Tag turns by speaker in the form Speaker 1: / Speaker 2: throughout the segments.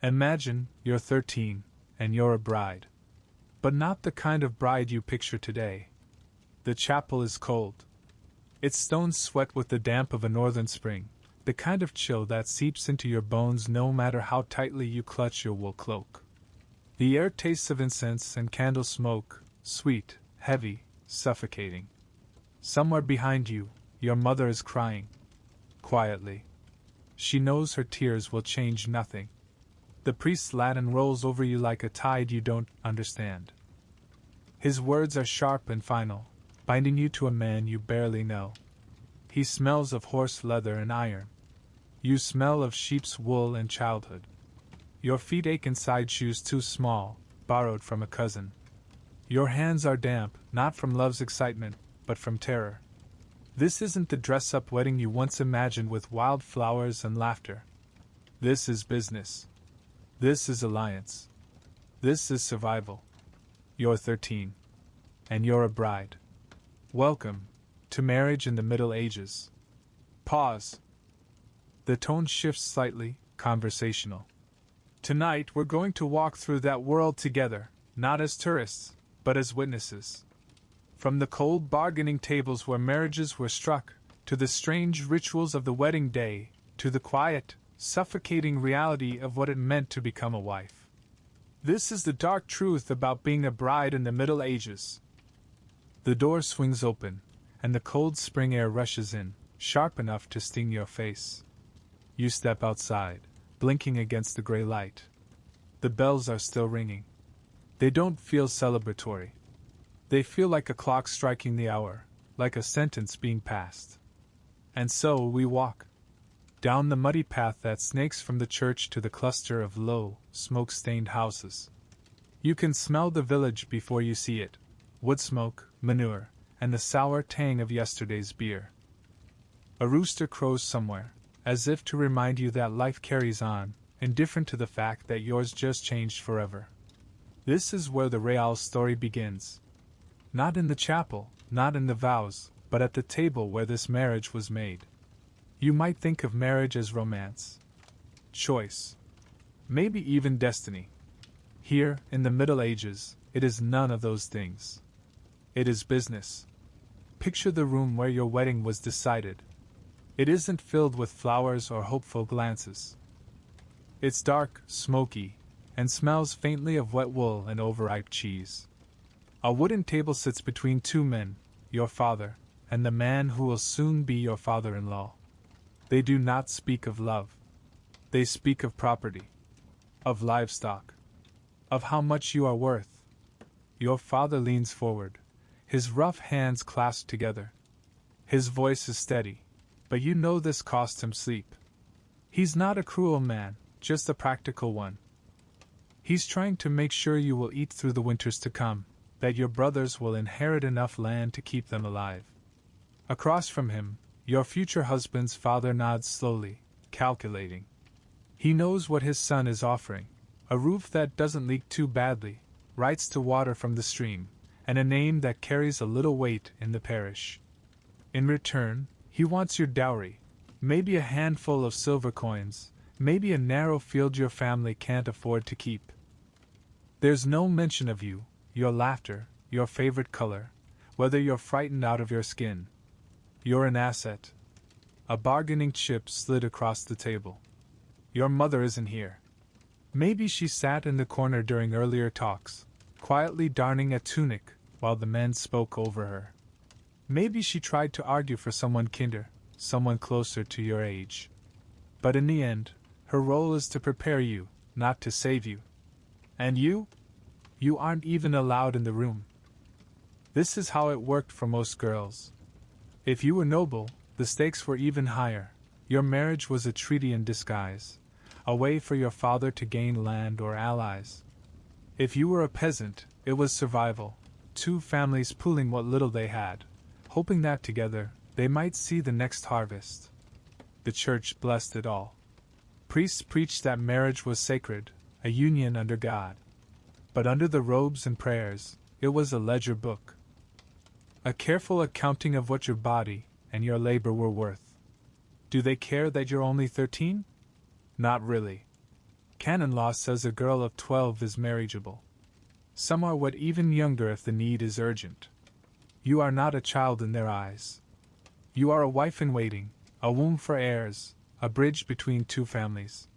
Speaker 1: Imagine you're 13, and you're a bride. But not the kind of bride you picture today. The chapel is cold. Its stones sweat with the damp of a northern spring, the kind of chill that seeps into your bones no matter how tightly you clutch your wool cloak. The air tastes of incense and candle smoke, sweet, heavy, suffocating. Somewhere behind you, your mother is crying. Quietly. She knows her tears will change nothing. The priest's Latin rolls over you like a tide you don't understand. His words are sharp and final, binding you to a man you barely know. He smells of horse leather and iron. You smell of sheep's wool and childhood. Your feet ache inside shoes too small, borrowed from a cousin. Your hands are damp, not from love's excitement, but from terror. This isn't the dress-up wedding you once imagined with wild flowers and laughter. This is business. This is alliance. This is survival. You're 13. And you're a bride. Welcome to marriage in the Middle Ages. Pause. The tone shifts slightly, conversational. Tonight we're going to walk through that world together, not as tourists, but as witnesses. From the cold bargaining tables where marriages were struck, to the strange rituals of the wedding day, to the quiet, suffocating reality of what it meant to become a wife. This is the dark truth about being a bride in the Middle Ages. The door swings open, and the cold spring air rushes in, sharp enough to sting your face. You step outside, blinking against the gray light. The bells are still ringing. They don't feel celebratory. They feel like a clock striking the hour, like a sentence being passed. And so we walk down the muddy path that snakes from the church to the cluster of low, smoke-stained houses. You can smell the village before you see it: wood smoke, manure, and the sour tang of yesterday's beer. A rooster crows somewhere, as if to remind you that life carries on, indifferent to the fact that yours just changed forever. This is where the Real's story begins. Not in the chapel, not in the vows, but at the table where this marriage was made. You might think of marriage as romance, choice, maybe even destiny. Here, in the Middle Ages, it is none of those things. It is business. Picture the room where your wedding was decided. It isn't filled with flowers or hopeful glances. It's dark, smoky, and smells faintly of wet wool and overripe cheese. A wooden table sits between two men, your father, and the man who will soon be your father-in-law. They do not speak of love. They speak of property, of livestock, of how much you are worth. Your father leans forward, his rough hands clasped together. His voice is steady, but you know this cost him sleep. He's not a cruel man, just a practical one. He's trying to make sure you will eat through the winters to come, that your brothers will inherit enough land to keep them alive. Across from him, your future husband's father nods slowly, calculating. He knows what his son is offering: a roof that doesn't leak too badly, rights to water from the stream, and a name that carries a little weight in the parish. In return, he wants your dowry, maybe a handful of silver coins, maybe a narrow field your family can't afford to keep. There's no mention of you, your laughter, your favorite color, whether you're frightened out of your skin. You're an asset. A bargaining chip slid across the table. Your mother isn't here. Maybe she sat in the corner during earlier talks, quietly darning a tunic while the men spoke over her. Maybe she tried to argue for someone kinder, someone closer to your age. But in the end, her role is to prepare you, not to save you. And you? You aren't even allowed in the room. This is how it worked for most girls. If you were noble, the stakes were even higher. Your marriage was a treaty in disguise, a way for your father to gain land or allies. If you were a peasant, it was survival, two families pooling what little they had, hoping that together they might see the next harvest. The church blessed it all. Priests preached that marriage was sacred, a union under God. But under the robes and prayers, it was a ledger book. A careful accounting of what your body and your labor were worth. Do they care that you're only 13? Not really. Canon law says a girl of 12 is marriageable. Some are what even younger if the need is urgent. You are not a child in their eyes. You are a wife in waiting, a womb for heirs, a bridge between two families.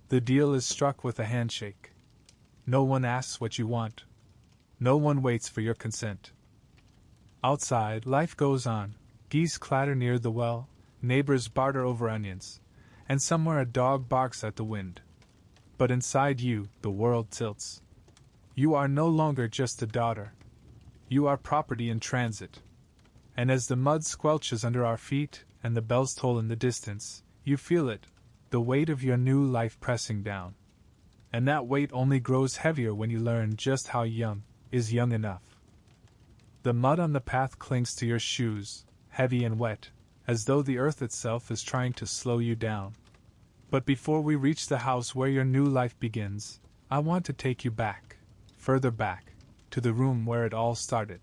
Speaker 1: The deal is struck with a handshake. No one asks what you want. No one waits for your consent. Outside, life goes on. Geese clatter near the well, neighbors barter over onions, and somewhere a dog barks at the wind. But inside you, the world tilts. You are no longer just a daughter. You are property in transit. And as the mud squelches under our feet and the bells toll in the distance, you feel it, the weight of your new life pressing down. And that weight only grows heavier when you learn just how young is young enough. The mud on the path clings to your shoes, heavy and wet, as though the earth itself is trying to slow you down. But before we reach the house where your new life begins, I want to take you back, further back, to the room where it all started.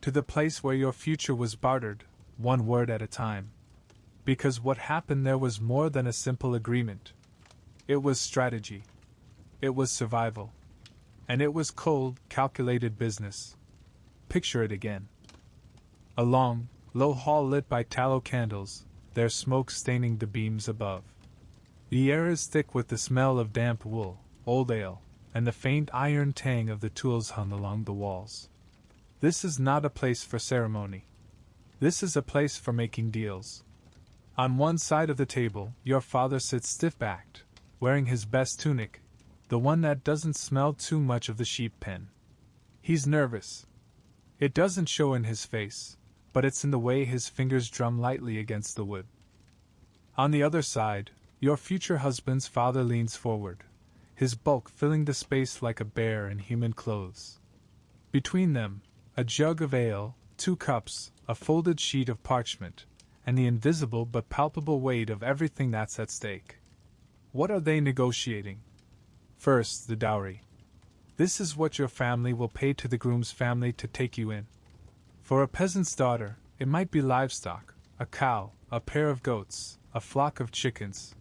Speaker 1: To the place where your future was bartered, one word at a time. Because what happened there was more than a simple agreement. It was strategy. It was survival. And it was cold, calculated business. Picture it again. A long, low hall lit by tallow candles, their smoke staining the beams above. The air is thick with the smell of damp wool, old ale, and the faint iron tang of the tools hung along the walls. This is not a place for ceremony. This is a place for making deals. On one side of the table, your father sits stiff-backed, wearing his best tunic, the one that doesn't smell too much of the sheep pen. He's nervous. It doesn't show in his face, but it's in the way his fingers drum lightly against the wood. On the other side, your future husband's father leans forward, his bulk filling the space like a bear in human clothes. Between them, a jug of ale, 2 cups, a folded sheet of parchment, and the invisible but palpable weight of everything that's at stake. What are they negotiating? First, the dowry. This is what your family will pay to the groom's family to take you in. For a peasant's daughter, it might be livestock, a cow, a pair of goats, a flock of chickens.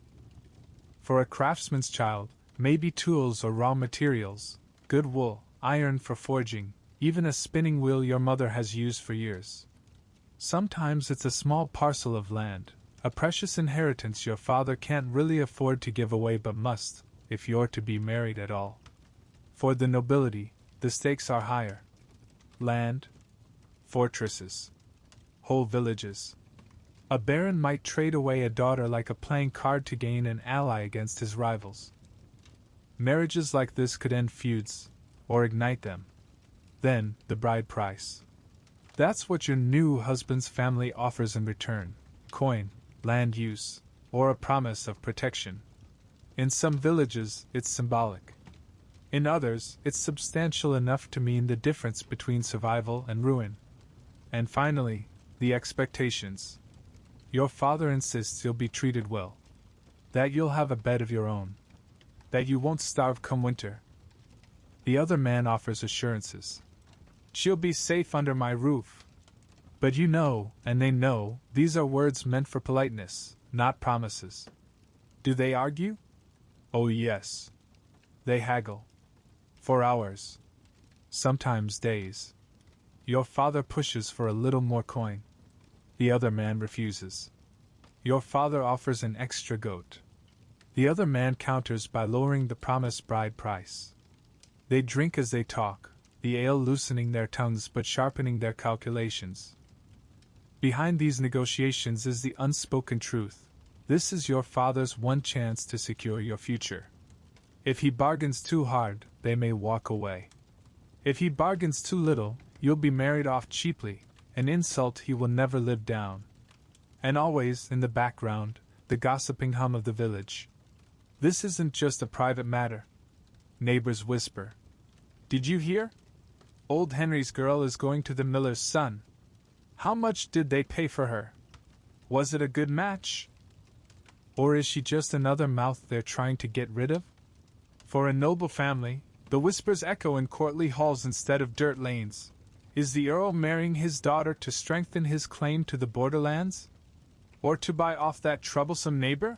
Speaker 1: For a craftsman's child, maybe tools or raw materials, good wool, iron for forging, even a spinning wheel your mother has used for years. Sometimes it's a small parcel of land, a precious inheritance your father can't really afford to give away but must, if you're to be married at all. For the nobility, the stakes are higher. Land, fortresses, whole villages. A baron might trade away a daughter like a playing card to gain an ally against his rivals. Marriages like this could end feuds, or ignite them. Then, the bride price. That's what your new husband's family offers in return: coin, land use, or a promise of protection. In some villages, it's symbolic. In others, it's substantial enough to mean the difference between survival and ruin. And finally, the expectations. Your father insists you'll be treated well. That you'll have a bed of your own. That you won't starve come winter. The other man offers assurances. She'll be safe under my roof. But you know, and they know, these are words meant for politeness, not promises. Do they argue? Oh yes. They haggle. For hours. Sometimes days. Your father pushes for a little more coin. The other man refuses. Your father offers an extra goat. The other man counters by lowering the promised bride price. They drink as they talk, the ale loosening their tongues but sharpening their calculations. Behind these negotiations is the unspoken truth. This is your father's one chance to secure your future. If he bargains too hard, they may walk away. If he bargains too little, you'll be married off cheaply, an insult he will never live down. And always, in the background, the gossiping hum of the village. This isn't just a private matter. Neighbors whisper. Did you hear? Old Henry's girl is going to the miller's son. How much did they pay for her? Was it a good match? Or is she just another mouth they're trying to get rid of? For a noble family, the whispers echo in courtly halls instead of dirt lanes. Is the Earl marrying his daughter to strengthen his claim to the borderlands? Or to buy off that troublesome neighbor?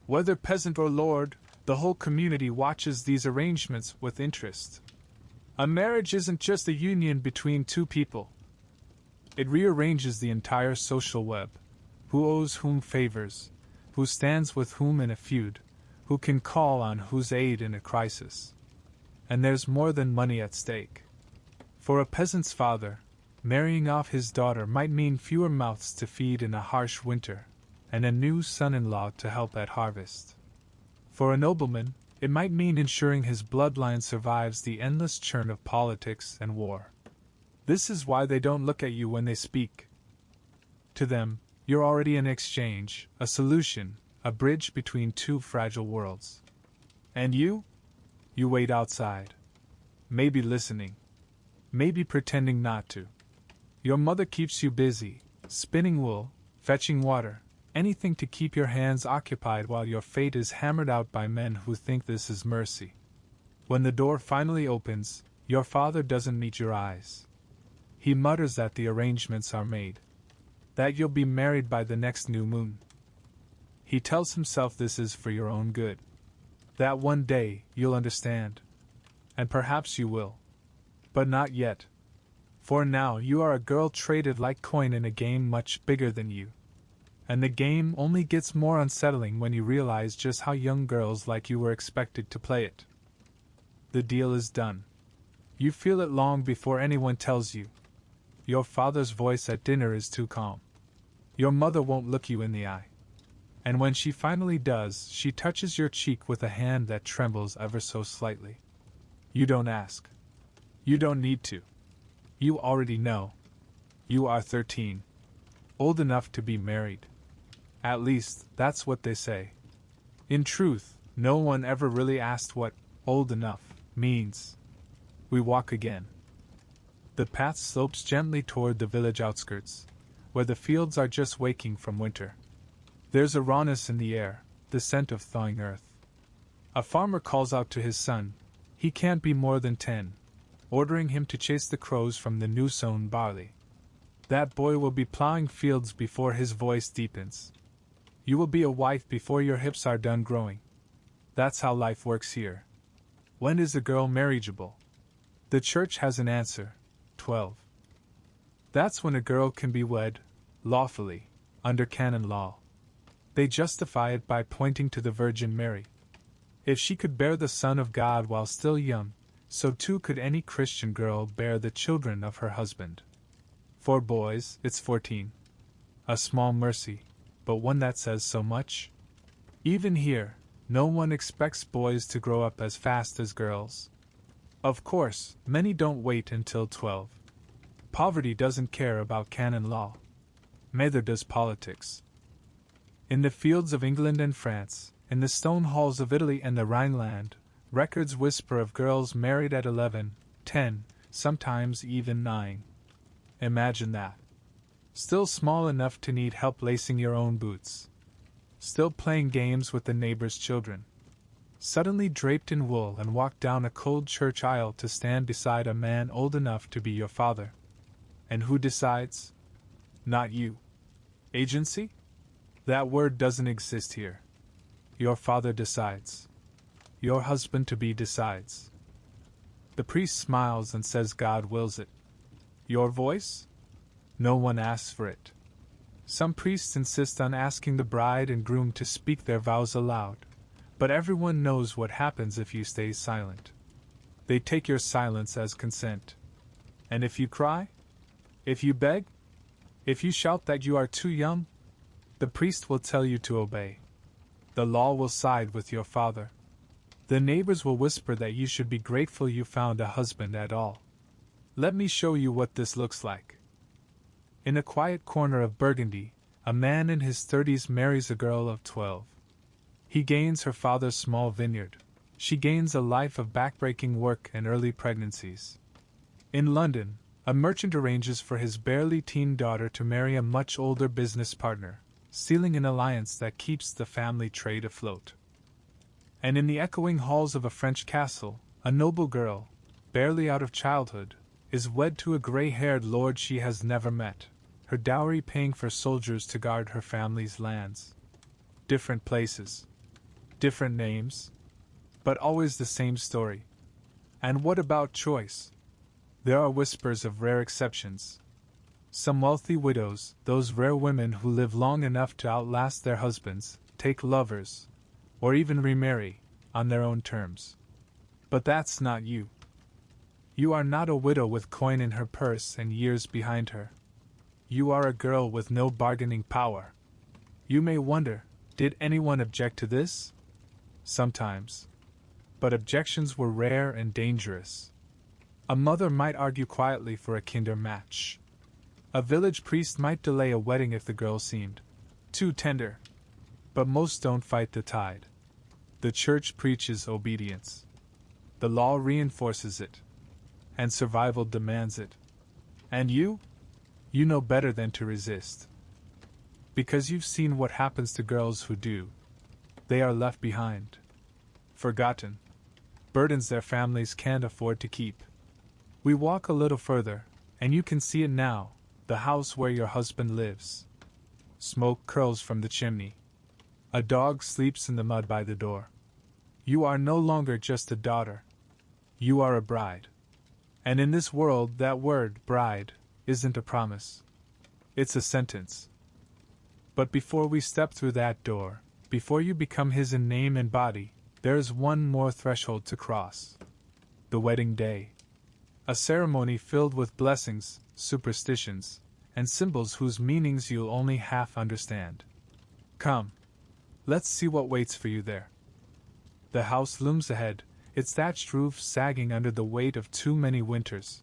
Speaker 1: Whether peasant or lord, The whole community watches these arrangements with interest. A marriage isn't just a union between two people. It rearranges the entire social web. Who owes whom favors, who stands with whom in a feud, who can call on whose aid in a crisis. And there's more than money at stake. For a peasant's father, marrying off his daughter might mean fewer mouths to feed in a harsh winter, and a new son-in-law to help at harvest. For a nobleman, it might mean ensuring his bloodline survives the endless churn of politics and war. This is why they don't look at you when they speak. To them, you're already an exchange, a solution, a bridge between two fragile worlds. And you? You wait outside. Maybe listening. Maybe pretending not to. Your mother keeps you busy, spinning wool, fetching water, anything to keep your hands occupied while your fate is hammered out by men who think this is mercy. When the door finally opens, your father doesn't meet your eyes. He mutters that the arrangements are made, that you'll be married by the next new moon. He tells himself this is for your own good, that one day you'll understand, and perhaps you will. But not yet. For now you are a girl traded like coin in a game much bigger than you. And the game only gets more unsettling when you realize just how young girls like you were expected to play it. The deal is done. You feel it long before anyone tells you. Your father's voice at dinner is too calm. Your mother won't look you in the eye. And when she finally does, she touches your cheek with a hand that trembles ever so slightly. You don't ask. You don't need to. You already know. You are 13. Old enough to be married. At least, that's what they say. In truth, no one ever really asked what old enough means. We walk again. The path slopes gently toward the village outskirts, where the fields are just waking from winter. There's a rawness in the air, the scent of thawing earth. A farmer calls out to his son, he can't be more than 10, ordering him to chase the crows from the new-sown barley. That boy will be plowing fields before his voice deepens. You will be a wife before your hips are done growing. That's how life works here. When is a girl marriageable? The church has an answer. 12. That's when a girl can be wed, lawfully, under canon law. They justify it by pointing to the Virgin Mary. If she could bear the Son of God while still young, so too could any Christian girl bear the children of her husband. For boys, it's 14. A small mercy, but one that says so much. Even here, no one expects boys to grow up as fast as girls. Of course, many don't wait until 12. Poverty doesn't care about canon law. Neither does politics. In the fields of England and France, in the stone halls of Italy and the Rhineland, records whisper of girls married at 11, 10, sometimes even 9. Imagine that. Still small enough to need help lacing your own boots. Still playing games with the neighbor's children. Suddenly draped in wool and walk down a cold church aisle to stand beside a man old enough to be your father. And who decides? Not you. Agency? That word doesn't exist here. Your father decides. Your husband-to-be decides. The priest smiles and says God wills it. Your voice? No one asks for it. Some priests insist on asking the bride and groom to speak their vows aloud, but everyone knows what happens if you stay silent. They take your silence as consent. And if you cry? If you beg? If you shout that you are too young? The priest will tell you to obey. The law will side with your father. The neighbors will whisper that you should be grateful you found a husband at all. Let me show you what this looks like. In a quiet corner of Burgundy, a man in his 30s marries a girl of 12. He gains her father's small vineyard. She gains a life of backbreaking work and early pregnancies. In London, a merchant arranges for his barely teen daughter to marry a much older business partner, sealing an alliance that keeps the family trade afloat. And in the echoing halls of a French castle, a noble girl, barely out of childhood, is wed to a gray-haired lord she has never met, her dowry paying for soldiers to guard her family's lands. Different places. Different names. But always the same story. And what about choice? There are whispers of rare exceptions. Some wealthy widows, those rare women who live long enough to outlast their husbands, take lovers, or even remarry, on their own terms. But that's not you. You are not a widow with coin in her purse and years behind her. You are a girl with no bargaining power. You may wonder, did anyone object to this? Sometimes. But objections were rare and dangerous. A mother might argue quietly for a kinder match. A village priest might delay a wedding if the girl seemed too tender. But most don't fight the tide. The church preaches obedience. The law reinforces it. And survival demands it. And you? You know better than to resist. Because you've seen what happens to girls who do. They are left behind. Forgotten. Burdens their families can't afford to keep. We walk a little further, and you can see it now, the house where your husband lives. Smoke curls from the chimney. A dog sleeps in the mud by the door. You are no longer just a daughter. You are a bride. And in this world, that word, bride, isn't a promise. It's a sentence. But before we step through that door, before you become his in name and body, there is one more threshold to cross. The wedding day. A ceremony filled with blessings, superstitions, and symbols whose meanings you'll only half understand. Come. Let's see what waits for you there. The house looms ahead, its thatched roof sagging under the weight of too many winters.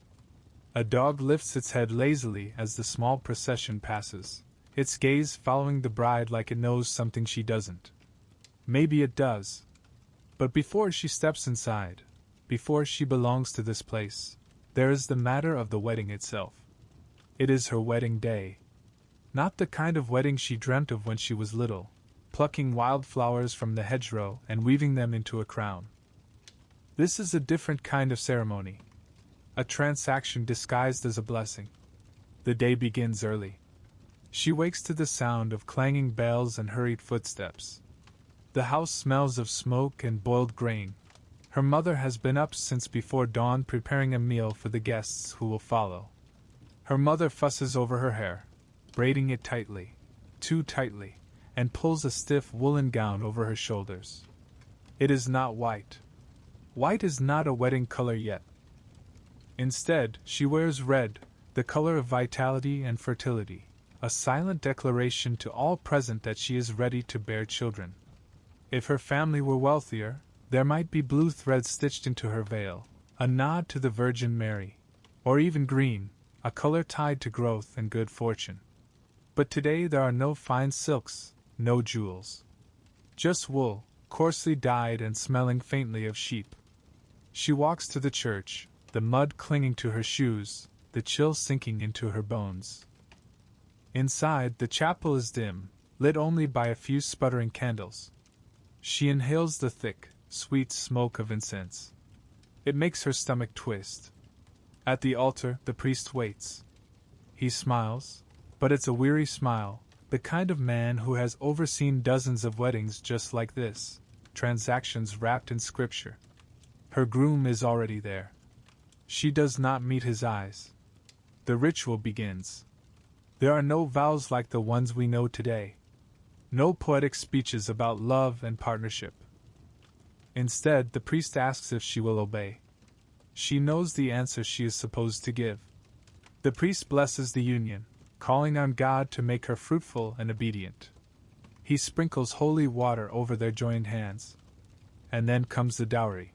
Speaker 1: A dog lifts its head lazily as the small procession passes, its gaze following the bride like it knows something she doesn't. Maybe it does. But before she steps inside, before she belongs to this place, there is the matter of the wedding itself. It is her wedding day. Not the kind of wedding she dreamt of when she was little, plucking wildflowers from the hedgerow and weaving them into a crown. This is a different kind of ceremony. A transaction disguised as a blessing. The day begins early. She wakes to the sound of clanging bells and hurried footsteps. The house smells of smoke and boiled grain. Her mother has been up since before dawn preparing a meal for the guests who will follow. Her mother fusses over her hair, braiding it tightly, too tightly, and pulls a stiff woolen gown over her shoulders. It is not white. White is not a wedding color yet. Instead, she wears red, the color of vitality and fertility, a silent declaration to all present that she is ready to bear children. If her family were wealthier, there might be blue threads stitched into her veil, a nod to the Virgin Mary, or even green, a color tied to growth and good fortune. But today there are no fine silks, no jewels. Just wool, coarsely dyed and smelling faintly of sheep. She walks to the church, the mud clinging to her shoes, the chill sinking into her bones. Inside, the chapel is dim, lit only by a few sputtering candles. She inhales the thick, sweet smoke of incense. It makes her stomach twist. At the altar, the priest waits. He smiles, but it's a weary smile, the kind of man who has overseen dozens of weddings just like this, transactions wrapped in scripture. Her groom is already there. She does not meet his eyes. The ritual begins. There are no vows like the ones we know today. No poetic speeches about love and partnership. Instead, the priest asks if she will obey. She knows the answer she is supposed to give. The priest blesses the union, calling on God to make her fruitful and obedient. He sprinkles holy water over their joined hands. And then comes the dowry.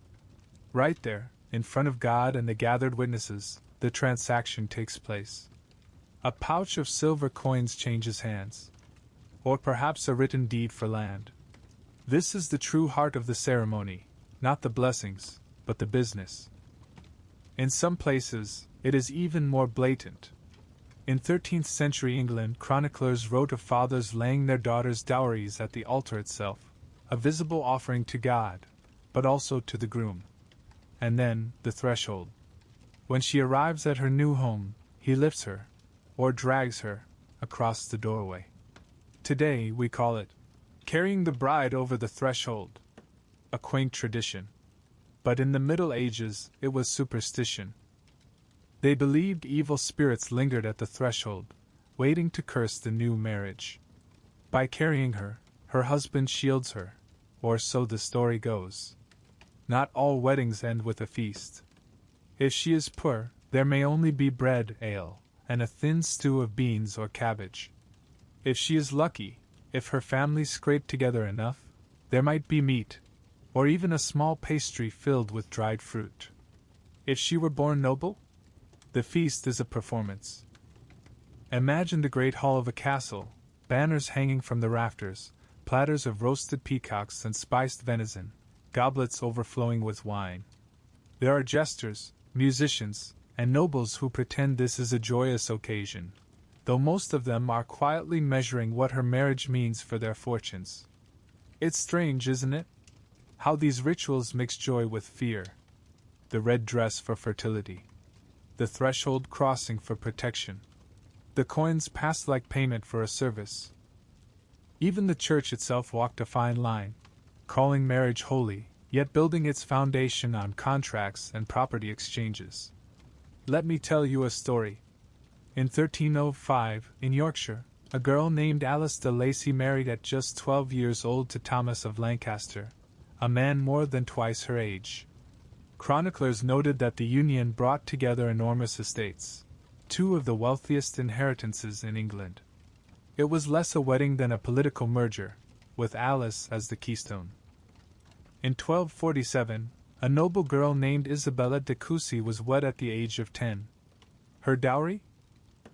Speaker 1: Right there, in front of God and the gathered witnesses, the transaction takes place. A pouch of silver coins changes hands. Or perhaps a written deed for land. This is the true heart of the ceremony, not the blessings, but the business. In some places, it is even more blatant. In 13th century England, chroniclers wrote of fathers laying their daughters' dowries at the altar itself, a visible offering to God, but also to the groom. And then, the threshold. When she arrives at her new home, he lifts her, or drags her, across the doorway. Today we call it carrying the bride over the threshold. A quaint tradition, But in the Middle Ages, it was superstition. They believed evil spirits lingered at the threshold, waiting to curse the new marriage. By carrying her, her husband shields her, or so the story goes. Not all weddings end with a feast. If she is poor, there may only be bread, ale, and a thin stew of beans or cabbage. If she is lucky, if her family scrape together enough, there might be meat, or even a small pastry filled with dried fruit. If she were born noble, the feast is a performance. Imagine the great hall of a castle, banners hanging from the rafters, platters of roasted peacocks and spiced venison, goblets overflowing with wine. There are jesters, musicians, and nobles who pretend this is a joyous occasion, though most of them are quietly measuring what her marriage means for their fortunes. It's strange, isn't it? How these rituals mix joy with fear. The red dress for fertility. The threshold crossing for protection. The coins passed like payment for a service. Even the church itself walked a fine line, calling marriage holy, yet building its foundation on contracts and property exchanges. Let me tell you a story. In 1305, in Yorkshire, a girl named Alice de Lacy married at just 12 years old to Thomas of Lancaster, a man more than twice her age. Chroniclers noted that the union brought together enormous estates, two of the wealthiest inheritances in England. It was less a wedding than a political merger, with Alice as the keystone. In 1247, a noble girl named Isabella de Coucy was wed at the age of 10. Her dowry?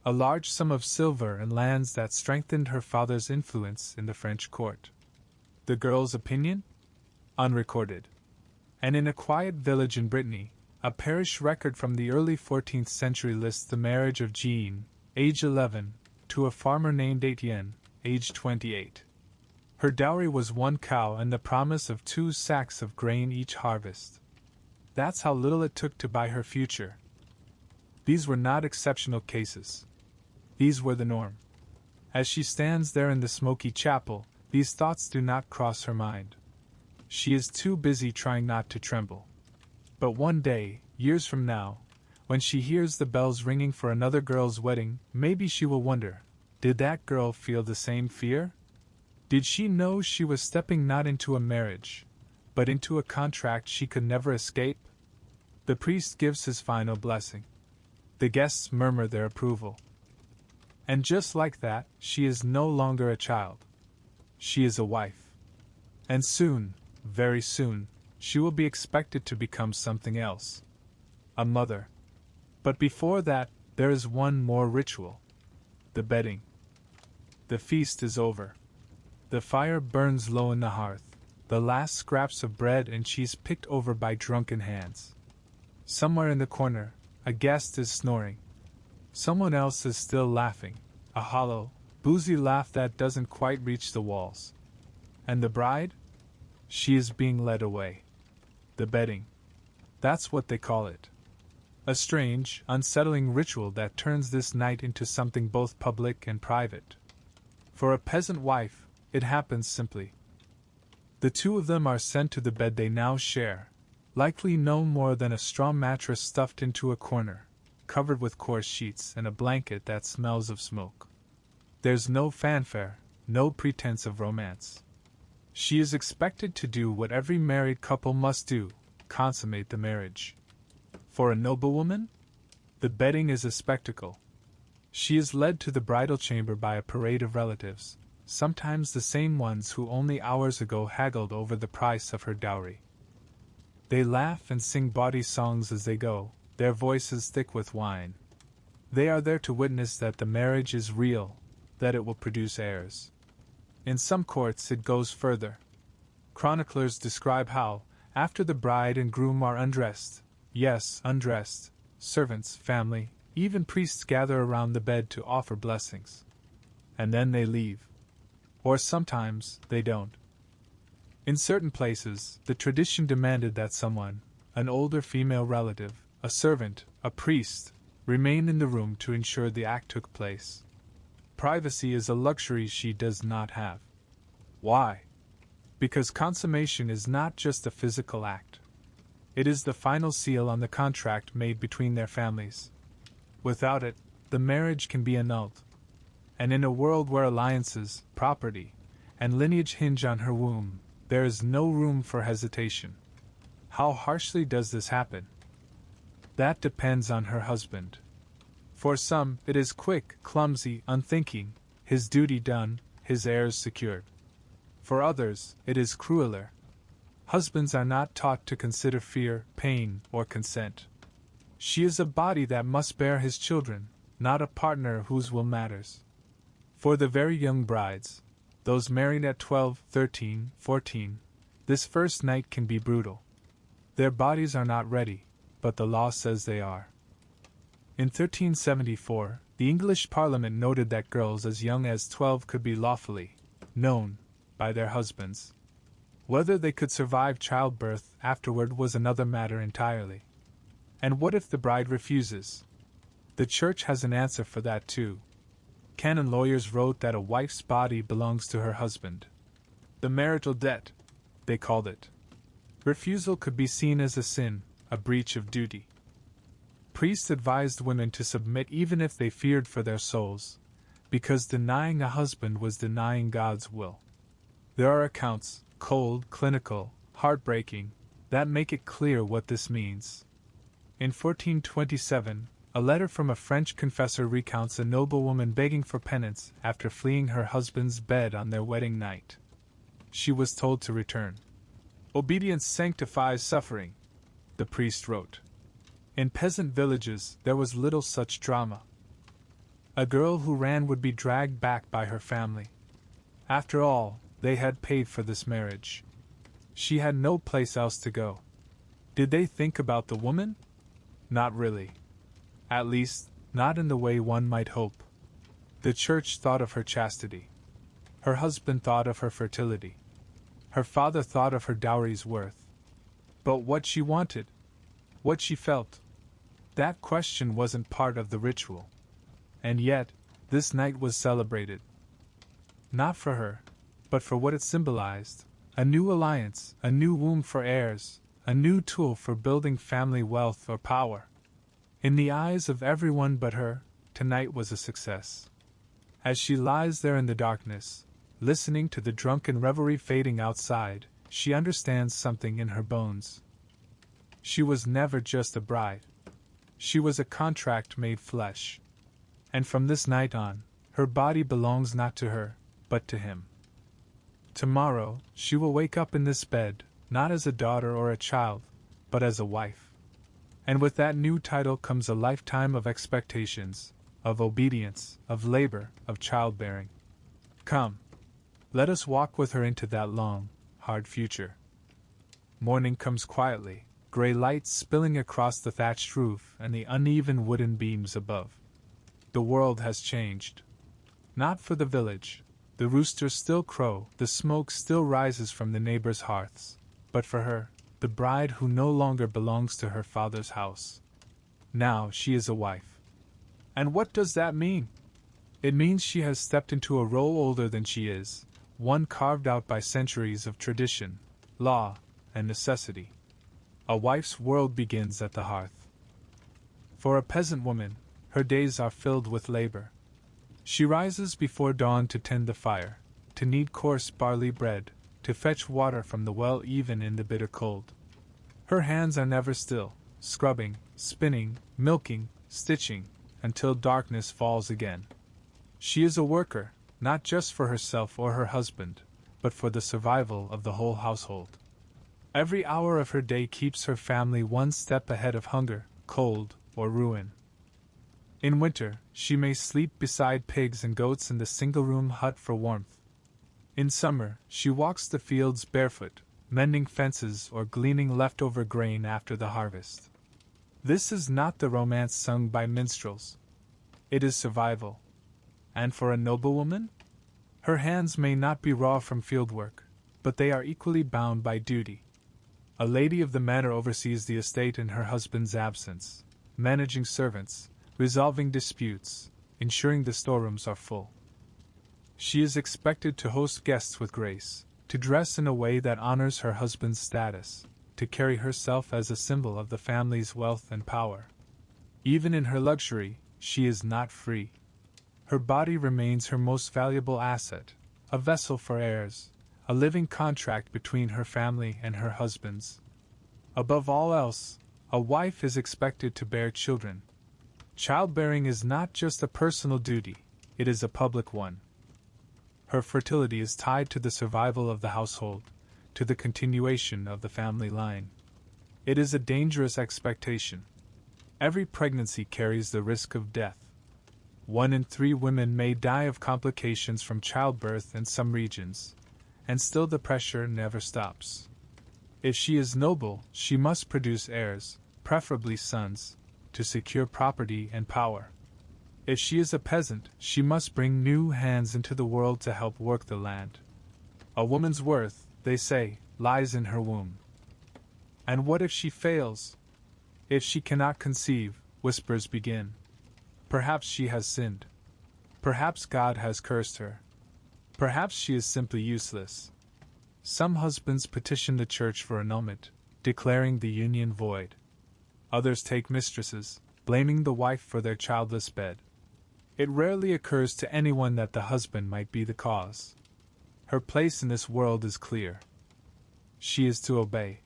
Speaker 1: A large sum of silver and lands that strengthened her father's influence in the French court. The girl's opinion? Unrecorded. And in a quiet village in Brittany, a parish record from the early 14th century lists the marriage of Jean, age 11, to a farmer named Etienne, age 28. Her dowry was 1 cow and the promise of 2 sacks of grain each harvest. That's how little it took to buy her future. These were not exceptional cases. These were the norm. As she stands there in the smoky chapel, these thoughts do not cross her mind. She is too busy trying not to tremble. But one day, years from now, when she hears the bells ringing for another girl's wedding, maybe she will wonder, did that girl feel the same fear? Did she know she was stepping not into a marriage, but into a contract she could never escape? The priest gives his final blessing. The guests murmur their approval. And just like that, she is no longer a child. She is a wife. And soon, very soon, she will be expected to become something else. A mother. But before that, there is one more ritual. The bedding. The feast is over. The fire burns low in the hearth, the last scraps of bread and cheese picked over by drunken hands. Somewhere in the corner, a guest is snoring. Someone else is still laughing, a hollow, boozy laugh that doesn't quite reach the walls. And the bride? She is being led away. The bedding. That's what they call it. A strange, unsettling ritual that turns this night into something both public and private. For a peasant wife, it happens simply. The two of them are sent to the bed they now share, likely no more than a straw mattress stuffed into a corner, covered with coarse sheets and a blanket that smells of smoke. There's no fanfare, no pretense of romance. She is expected to do what every married couple must do, consummate the marriage. For a noblewoman, the bedding is a spectacle. She is led to the bridal chamber by a parade of relatives, sometimes the same ones who only hours ago haggled over the price of her dowry. They laugh and sing bawdy songs as they go, their voices thick with wine. They are there to witness that the marriage is real, that it will produce heirs. In some courts it goes further. Chroniclers describe how, after the bride and groom are undressed, yes, undressed, servants, family, even priests gather around the bed to offer blessings. And then they leave. Or sometimes they don't. In certain places, the tradition demanded that someone, an older female relative, a servant, a priest, remain in the room to ensure the act took place. Privacy is a luxury she does not have. Why? Because consummation is not just a physical act. It is the final seal on the contract made between their families. Without it, the marriage can be annulled. And in a world where alliances, property, and lineage hinge on her womb, there is no room for hesitation. How harshly does this happen? That depends on her husband. For some, it is quick, clumsy, unthinking, his duty done, his heirs secured. For others, it is crueler. Husbands are not taught to consider fear, pain, or consent. She is a body that must bear his children, not a partner whose will matters. For the very young brides, those married at 12, 13, 14, this first night can be brutal. Their bodies are not ready, but the law says they are. In 1374, the English Parliament noted that girls as young as 12 could be lawfully known by their husbands. Whether they could survive childbirth afterward was another matter entirely. And what if the bride refuses? The church has an answer for that too. Canon lawyers wrote that a wife's body belongs to her husband. The marital debt, they called it. Refusal could be seen as a sin, a breach of duty. Priests advised women to submit even if they feared for their souls, because denying a husband was denying God's will. There are accounts, cold, clinical, heartbreaking, that make it clear what this means. In 1427, a letter from a French confessor recounts a noblewoman begging for penance after fleeing her husband's bed on their wedding night. She was told to return. Obedience sanctifies suffering, the priest wrote. In peasant villages, there was little such drama. A girl who ran would be dragged back by her family. After all, they had paid for this marriage. She had no place else to go. Did they think about the woman? Not really. At least, not in the way one might hope. The church thought of her chastity. Her husband thought of her fertility. Her father thought of her dowry's worth. But what she wanted, what she felt, that question wasn't part of the ritual. And yet, this night was celebrated. Not for her, but for what it symbolized: a new alliance, a new womb for heirs, a new tool for building family wealth or power. In the eyes of everyone but her, tonight was a success. As she lies there in the darkness, listening to the drunken revelry fading outside, she understands something in her bones. She was never just a bride. She was a contract made flesh. And from this night on, her body belongs not to her, but to him. Tomorrow, she will wake up in this bed, not as a daughter or a child, but as a wife. And with that new title comes a lifetime of expectations, of obedience, of labor, of childbearing. Come, let us walk with her into that long, hard future. Morning comes quietly, gray light spilling across the thatched roof and the uneven wooden beams above. The world has changed. Not for the village. The roosters still crow, the smoke still rises from the neighbors' hearths, but for her, the bride who no longer belongs to her father's house. Now she is a wife. And what does that mean? It means she has stepped into a role older than she is, one carved out by centuries of tradition, law, and necessity. A wife's world begins at the hearth. For a peasant woman, her days are filled with labor. She rises before dawn to tend the fire, to knead coarse barley bread, to fetch water from the well even in the bitter cold. Her hands are never still, scrubbing, spinning, milking, stitching, until darkness falls again. She is a worker, not just for herself or her husband, but for the survival of the whole household. Every hour of her day keeps her family one step ahead of hunger, cold, or ruin. In winter, she may sleep beside pigs and goats in the single-room hut for warmth. In summer, she walks the fields barefoot, mending fences or gleaning leftover grain after the harvest. This is not the romance sung by minstrels. It is survival. And for a noblewoman? Her hands may not be raw from fieldwork, but they are equally bound by duty. A lady of the manor oversees the estate in her husband's absence, managing servants, resolving disputes, ensuring the storerooms are full. She is expected to host guests with grace, to dress in a way that honors her husband's status, to carry herself as a symbol of the family's wealth and power. Even in her luxury, she is not free. Her body remains her most valuable asset, a vessel for heirs, a living contract between her family and her husband's. Above all else, a wife is expected to bear children. Childbearing is not just a personal duty, it is a public one. Her fertility is tied to the survival of the household, to the continuation of the family line. It is a dangerous expectation. Every pregnancy carries the risk of death. 1 in 3 women may die of complications from childbirth in some regions, and still the pressure never stops. If she is noble, she must produce heirs, preferably sons, to secure property and power. If she is a peasant, she must bring new hands into the world to help work the land. A woman's worth, they say, lies in her womb. And what if she fails? If she cannot conceive, whispers begin. Perhaps she has sinned. Perhaps God has cursed her. Perhaps she is simply useless. Some husbands petition the church for annulment, declaring the union void. Others take mistresses, blaming the wife for their childless bed. It rarely occurs to anyone that the husband might be the cause. Her place in this world is clear. She is to obey.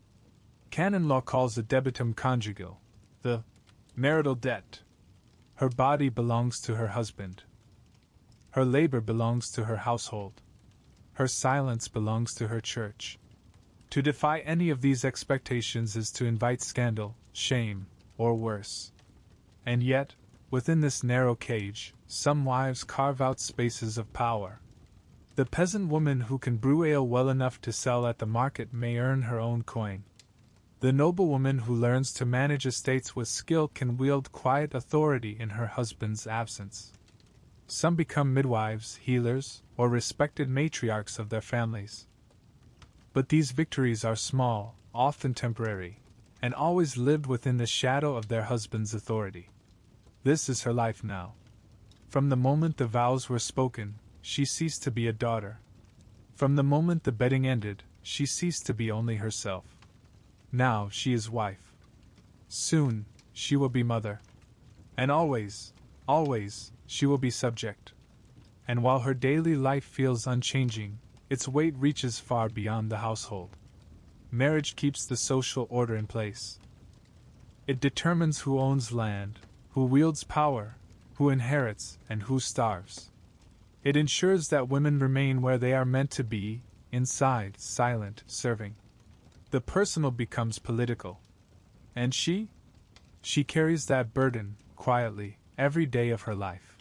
Speaker 1: Canon law calls the debitum conjugal, the marital debt. Her body belongs to her husband. Her labor belongs to her household. Her silence belongs to her church. To defy any of these expectations is to invite scandal, shame, or worse. And yet, within this narrow cage, some wives carve out spaces of power. The peasant woman who can brew ale well enough to sell at the market may earn her own coin. The noblewoman who learns to manage estates with skill can wield quiet authority in her husband's absence. Some become midwives, healers, or respected matriarchs of their families. But these victories are small, often temporary, and always lived within the shadow of their husband's authority. This is her life now. From the moment the vows were spoken, she ceased to be a daughter. From the moment the bedding ended, she ceased to be only herself. Now she is wife. Soon, she will be mother. And always, always, she will be subject. And while her daily life feels unchanging, its weight reaches far beyond the household. Marriage keeps the social order in place. It determines who owns land, who wields power, who inherits, and who starves. It ensures that women remain where they are meant to be, inside, silent, serving. The personal becomes political. And she? She carries that burden, quietly, every day of her life.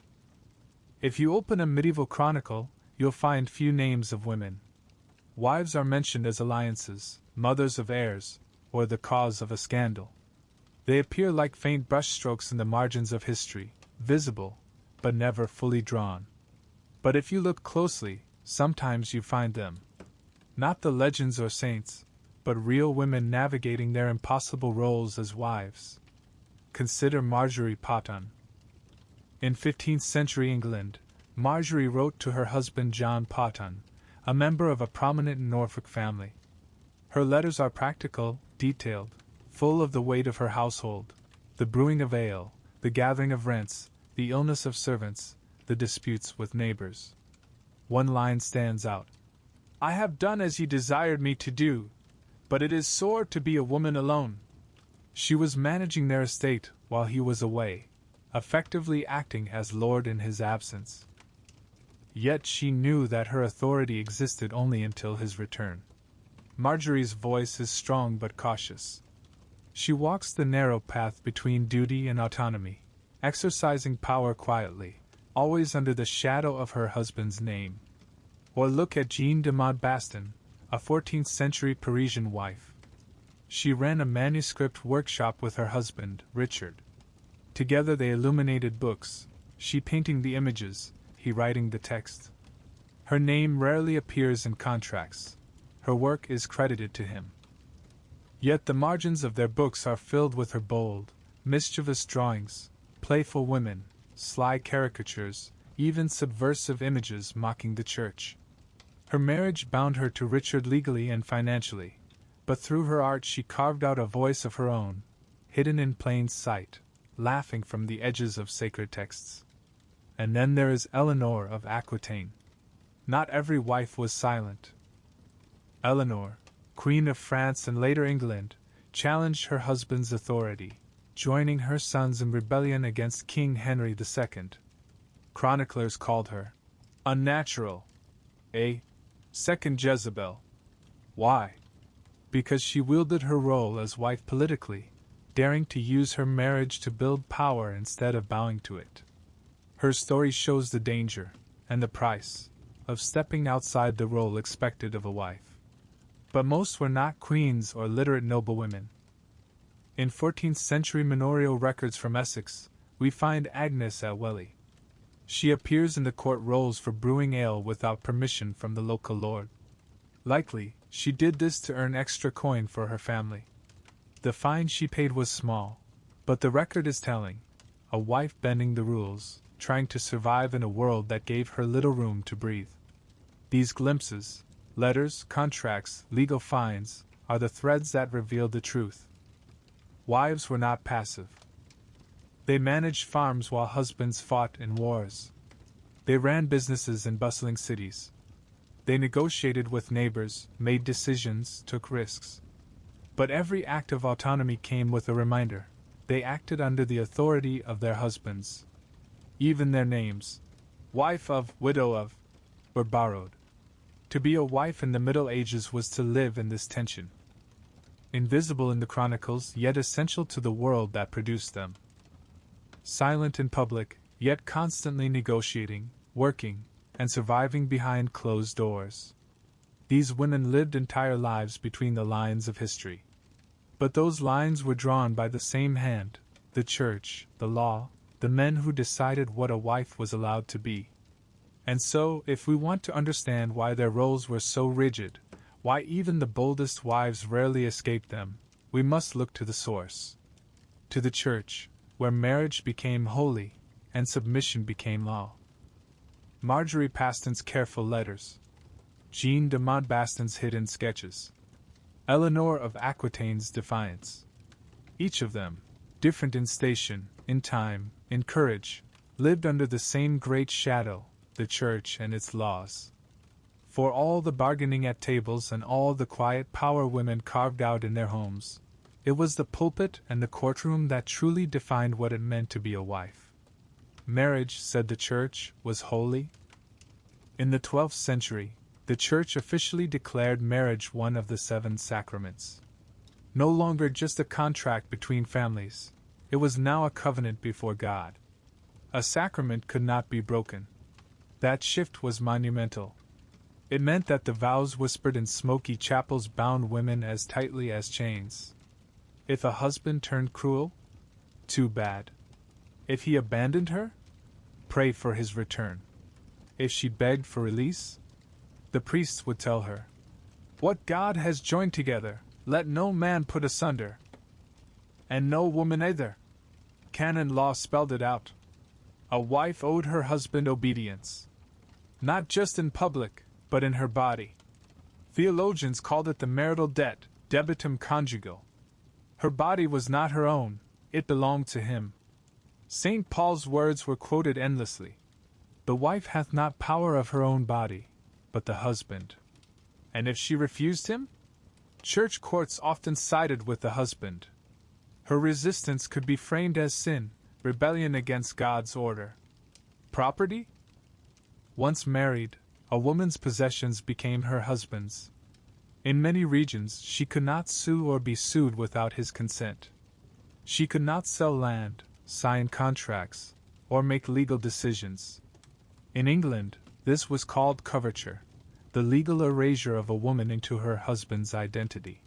Speaker 1: If you open a medieval chronicle, you'll find few names of women. Wives are mentioned as alliances, mothers of heirs, or the cause of a scandal. They appear like faint brushstrokes in the margins of history, visible, but never fully drawn. But if you look closely, sometimes you find them. Not the legends or saints, but real women navigating their impossible roles as wives. Consider Marjorie Potton. In 15th century England, Marjorie wrote to her husband John Potton, a member of a prominent Norfolk family. Her letters are practical, detailed, full of the weight of her household, the brewing of ale, the gathering of rents, the illness of servants, the disputes with neighbors. One line stands out. "I have done as he desired me to do, but it is sore to be a woman alone." She was managing their estate while he was away, effectively acting as lord in his absence. Yet she knew that her authority existed only until his return. Marjorie's voice is strong but cautious. She walks the narrow path between duty and autonomy, exercising power quietly, always under the shadow of her husband's name. Or look at Jeanne de Maupassant, a 14th century Parisian wife. She ran a manuscript workshop with her husband, Richard. Together they illuminated books, she painting the images, he writing the text. Her name rarely appears in contracts. Her work is credited to him. Yet the margins of their books are filled with her bold, mischievous drawings, playful women, sly caricatures, even subversive images mocking the church. Her marriage bound her to Richard legally and financially, But through her art she carved out a voice of her own, hidden in plain sight, laughing from the edges of sacred texts. And then there is Eleanor of Aquitaine. Not every wife was silent. Eleanor, Queen of France and later England, challenged her husband's authority, joining her sons in rebellion against King Henry II. Chroniclers called her unnatural, a second Jezebel. Why? Because she wielded her role as wife politically, daring to use her marriage to build power instead of bowing to it. Her story shows the danger, and the price, of stepping outside the role expected of a wife. But most were not queens or literate noblewomen. In 14th century manorial records from Essex, we find Agnes at Welly. She appears in the court rolls for brewing ale without permission from the local lord. Likely, she did this to earn extra coin for her family. The fine she paid was small, but the record is telling. A wife bending the rules, trying to survive in a world that gave her little room to breathe. These glimpses, letters, contracts, legal fines, are the threads that reveal the truth. Wives were not passive. They managed farms while husbands fought in wars. They ran businesses in bustling cities. They negotiated with neighbors, made decisions, took risks. But every act of autonomy came with a reminder. They acted under the authority of their husbands. Even their names, wife of, widow of, were borrowed. To be a wife in the Middle Ages was to live in this tension. Invisible in the chronicles, yet essential to the world that produced them. Silent in public, yet constantly negotiating, working, and surviving behind closed doors. These women lived entire lives between the lines of history. But those lines were drawn by the same hand, the church, the law, the men who decided what a wife was allowed to be. And so, if we want to understand why their roles were so rigid, why even the boldest wives rarely escaped them, we must look to the source. To the church, where marriage became holy, and submission became law. Marjorie Paston's careful letters. Jeanne de Montbaston's hidden sketches. Eleanor of Aquitaine's defiance. Each of them, different in station, in time, in courage, lived under the same great shadow, the church and its laws. For all the bargaining at tables and all the quiet power women carved out in their homes, it was the pulpit and the courtroom that truly defined what it meant to be a wife. Marriage, said the church, was holy. In the 12th century, the church officially declared marriage one of the 7 sacraments. No longer just a contract between families, it was now a covenant before God. A sacrament could not be broken. That shift was monumental. It meant that the vows whispered in smoky chapels bound women as tightly as chains. If a husband turned cruel, too bad. If he abandoned her, pray for his return. If she begged for release, the priests would tell her, "What God has joined together, let no man put asunder." And no woman either. Canon law spelled it out. A wife owed her husband obedience. Not just in public, but in her body. Theologians called it the marital debt, debitum conjugal. Her body was not her own, it belonged to him. St. Paul's words were quoted endlessly. The wife hath not power of her own body, but the husband. And if she refused him? Church courts often sided with the husband. Her resistance could be framed as sin, rebellion against God's order. Property? Once married, a woman's possessions became her husband's. In many regions, she could not sue or be sued without his consent. She could not sell land, sign contracts, or make legal decisions. In England, this was called coverture, the legal erasure of a woman into her husband's identity.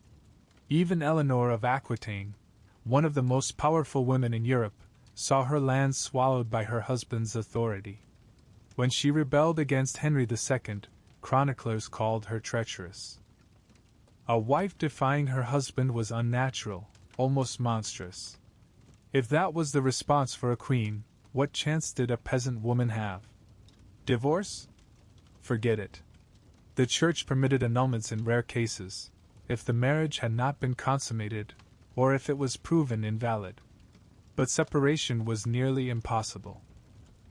Speaker 1: Even Eleanor of Aquitaine, one of the most powerful women in Europe, saw her lands swallowed by her husband's authority. When she rebelled against Henry II, chroniclers called her treacherous. A wife defying her husband was unnatural, almost monstrous. If that was the response for a queen, what chance did a peasant woman have? Divorce? Forget it. The church permitted annulments in rare cases, if the marriage had not been consummated, or if it was proven invalid. But separation was nearly impossible.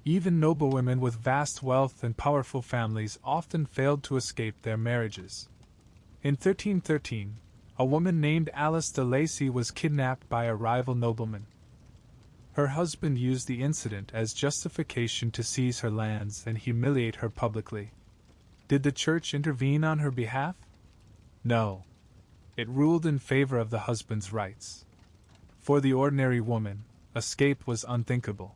Speaker 1: Even noblewomen with vast wealth and powerful families often failed to escape their marriages. In 1313, a woman named Alice de Lacy was kidnapped by a rival nobleman. Her husband used the incident as justification to seize her lands and humiliate her publicly. Did the church intervene on her behalf? No. It ruled in favor of the husband's rights. For the ordinary woman, escape was unthinkable.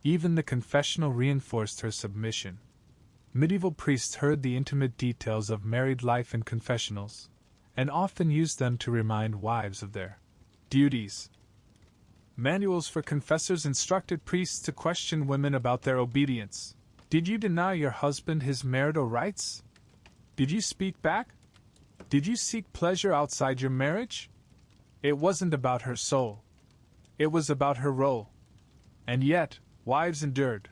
Speaker 1: Even the confessional reinforced her submission. Medieval priests heard the intimate details of married life in confessionals, and often used them to remind wives of their duties. Manuals for confessors instructed priests to question women about their obedience. Did you deny your husband his marital rights? Did you speak back? Did you seek pleasure outside your marriage? It wasn't about her soul. It was about her role. And yet, wives endured.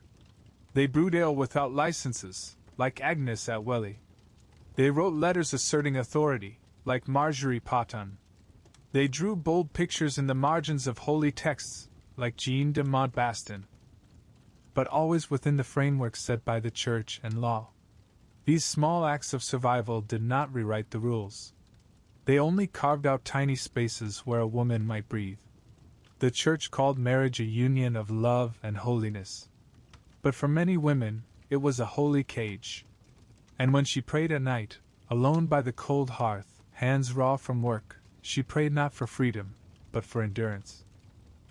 Speaker 1: They brewed ale without licenses, like Agnes at Welly. They wrote letters asserting authority, like Marjorie Poton. They drew bold pictures in the margins of holy texts, like Jeanne de Montbaston. But always within the framework set by the church and law. These small acts of survival did not rewrite the rules. They only carved out tiny spaces where a woman might breathe. The church called marriage a union of love and holiness. But for many women, it was a holy cage. And when she prayed at night, alone by the cold hearth, hands raw from work, she prayed not for freedom, but for endurance.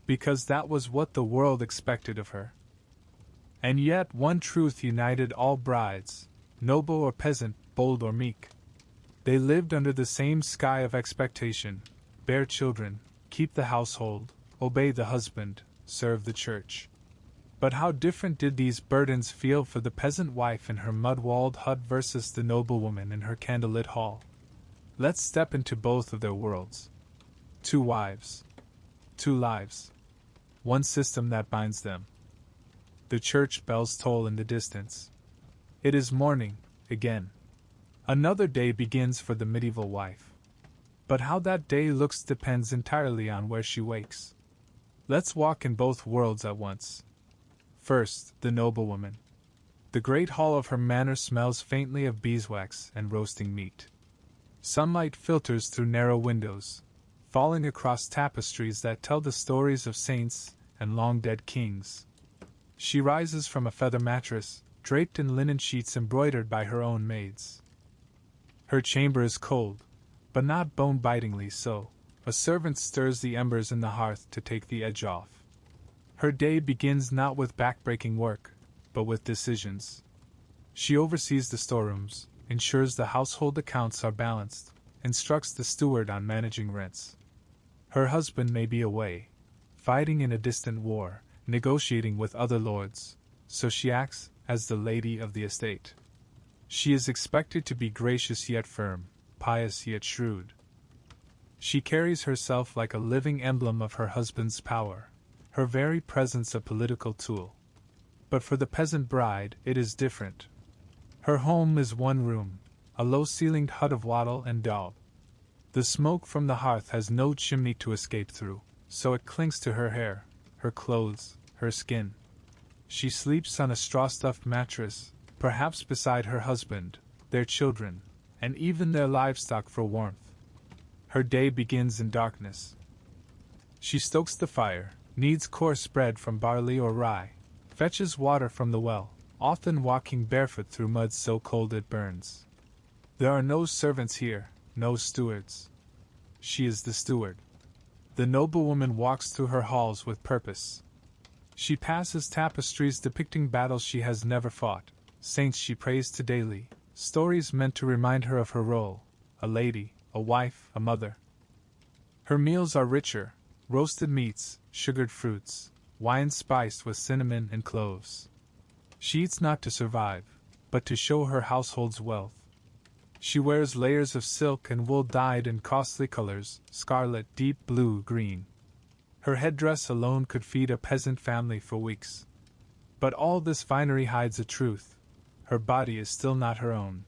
Speaker 1: Because that was what the world expected of her. And yet one truth united all brides, noble or peasant, bold or meek. They lived under the same sky of expectation, bear children, keep the household, obey the husband, serve the church. But how different did these burdens feel for the peasant wife in her mud-walled hut versus the noblewoman in her candlelit hall? Let's step into both of their worlds. 2 wives. 2 lives. One system that binds them. The church bells toll in the distance. It is morning, again. Another day begins for the medieval wife. But how that day looks depends entirely on where she wakes. Let's walk in both worlds at once. First, the noblewoman. The great hall of her manor smells faintly of beeswax and roasting meat. Sunlight filters through narrow windows, falling across tapestries that tell the stories of saints and long-dead kings. She rises from a feather mattress, draped in linen sheets embroidered by her own maids. Her chamber is cold, but not bone-bitingly so. A servant stirs the embers in the hearth to take the edge off. Her day begins not with back-breaking work, but with decisions. She oversees the storerooms, ensures the household accounts are balanced, instructs the steward on managing rents. Her husband may be away, fighting in a distant war, negotiating with other lords, so she acts as the lady of the estate. She is expected to be gracious yet firm, pious yet shrewd. She carries herself like a living emblem of her husband's power, her very presence a political tool. But for the peasant bride, it is different. Her home is one room, a low-ceilinged hut of wattle and daub. The smoke from the hearth has no chimney to escape through, so it clings to her hair, her clothes, her skin. She sleeps on a straw-stuffed mattress, perhaps beside her husband, their children, and even their livestock for warmth. Her day begins in darkness. She stokes the fire, kneads coarse bread from barley or rye, fetches water from the well, often walking barefoot through mud so cold it burns. There are no servants here, no stewards. She is the steward. The noblewoman walks through her halls with purpose. She passes tapestries depicting battles she has never fought, saints she prays to daily, stories meant to remind her of her role, a lady, a wife, a mother. Her meals are richer, roasted meats, sugared fruits, wine spiced with cinnamon and cloves. She eats not to survive, but to show her household's wealth. She wears layers of silk and wool dyed in costly colors, scarlet, deep blue, green. Her headdress alone could feed a peasant family for weeks. But all this finery hides a truth. Her body is still not her own.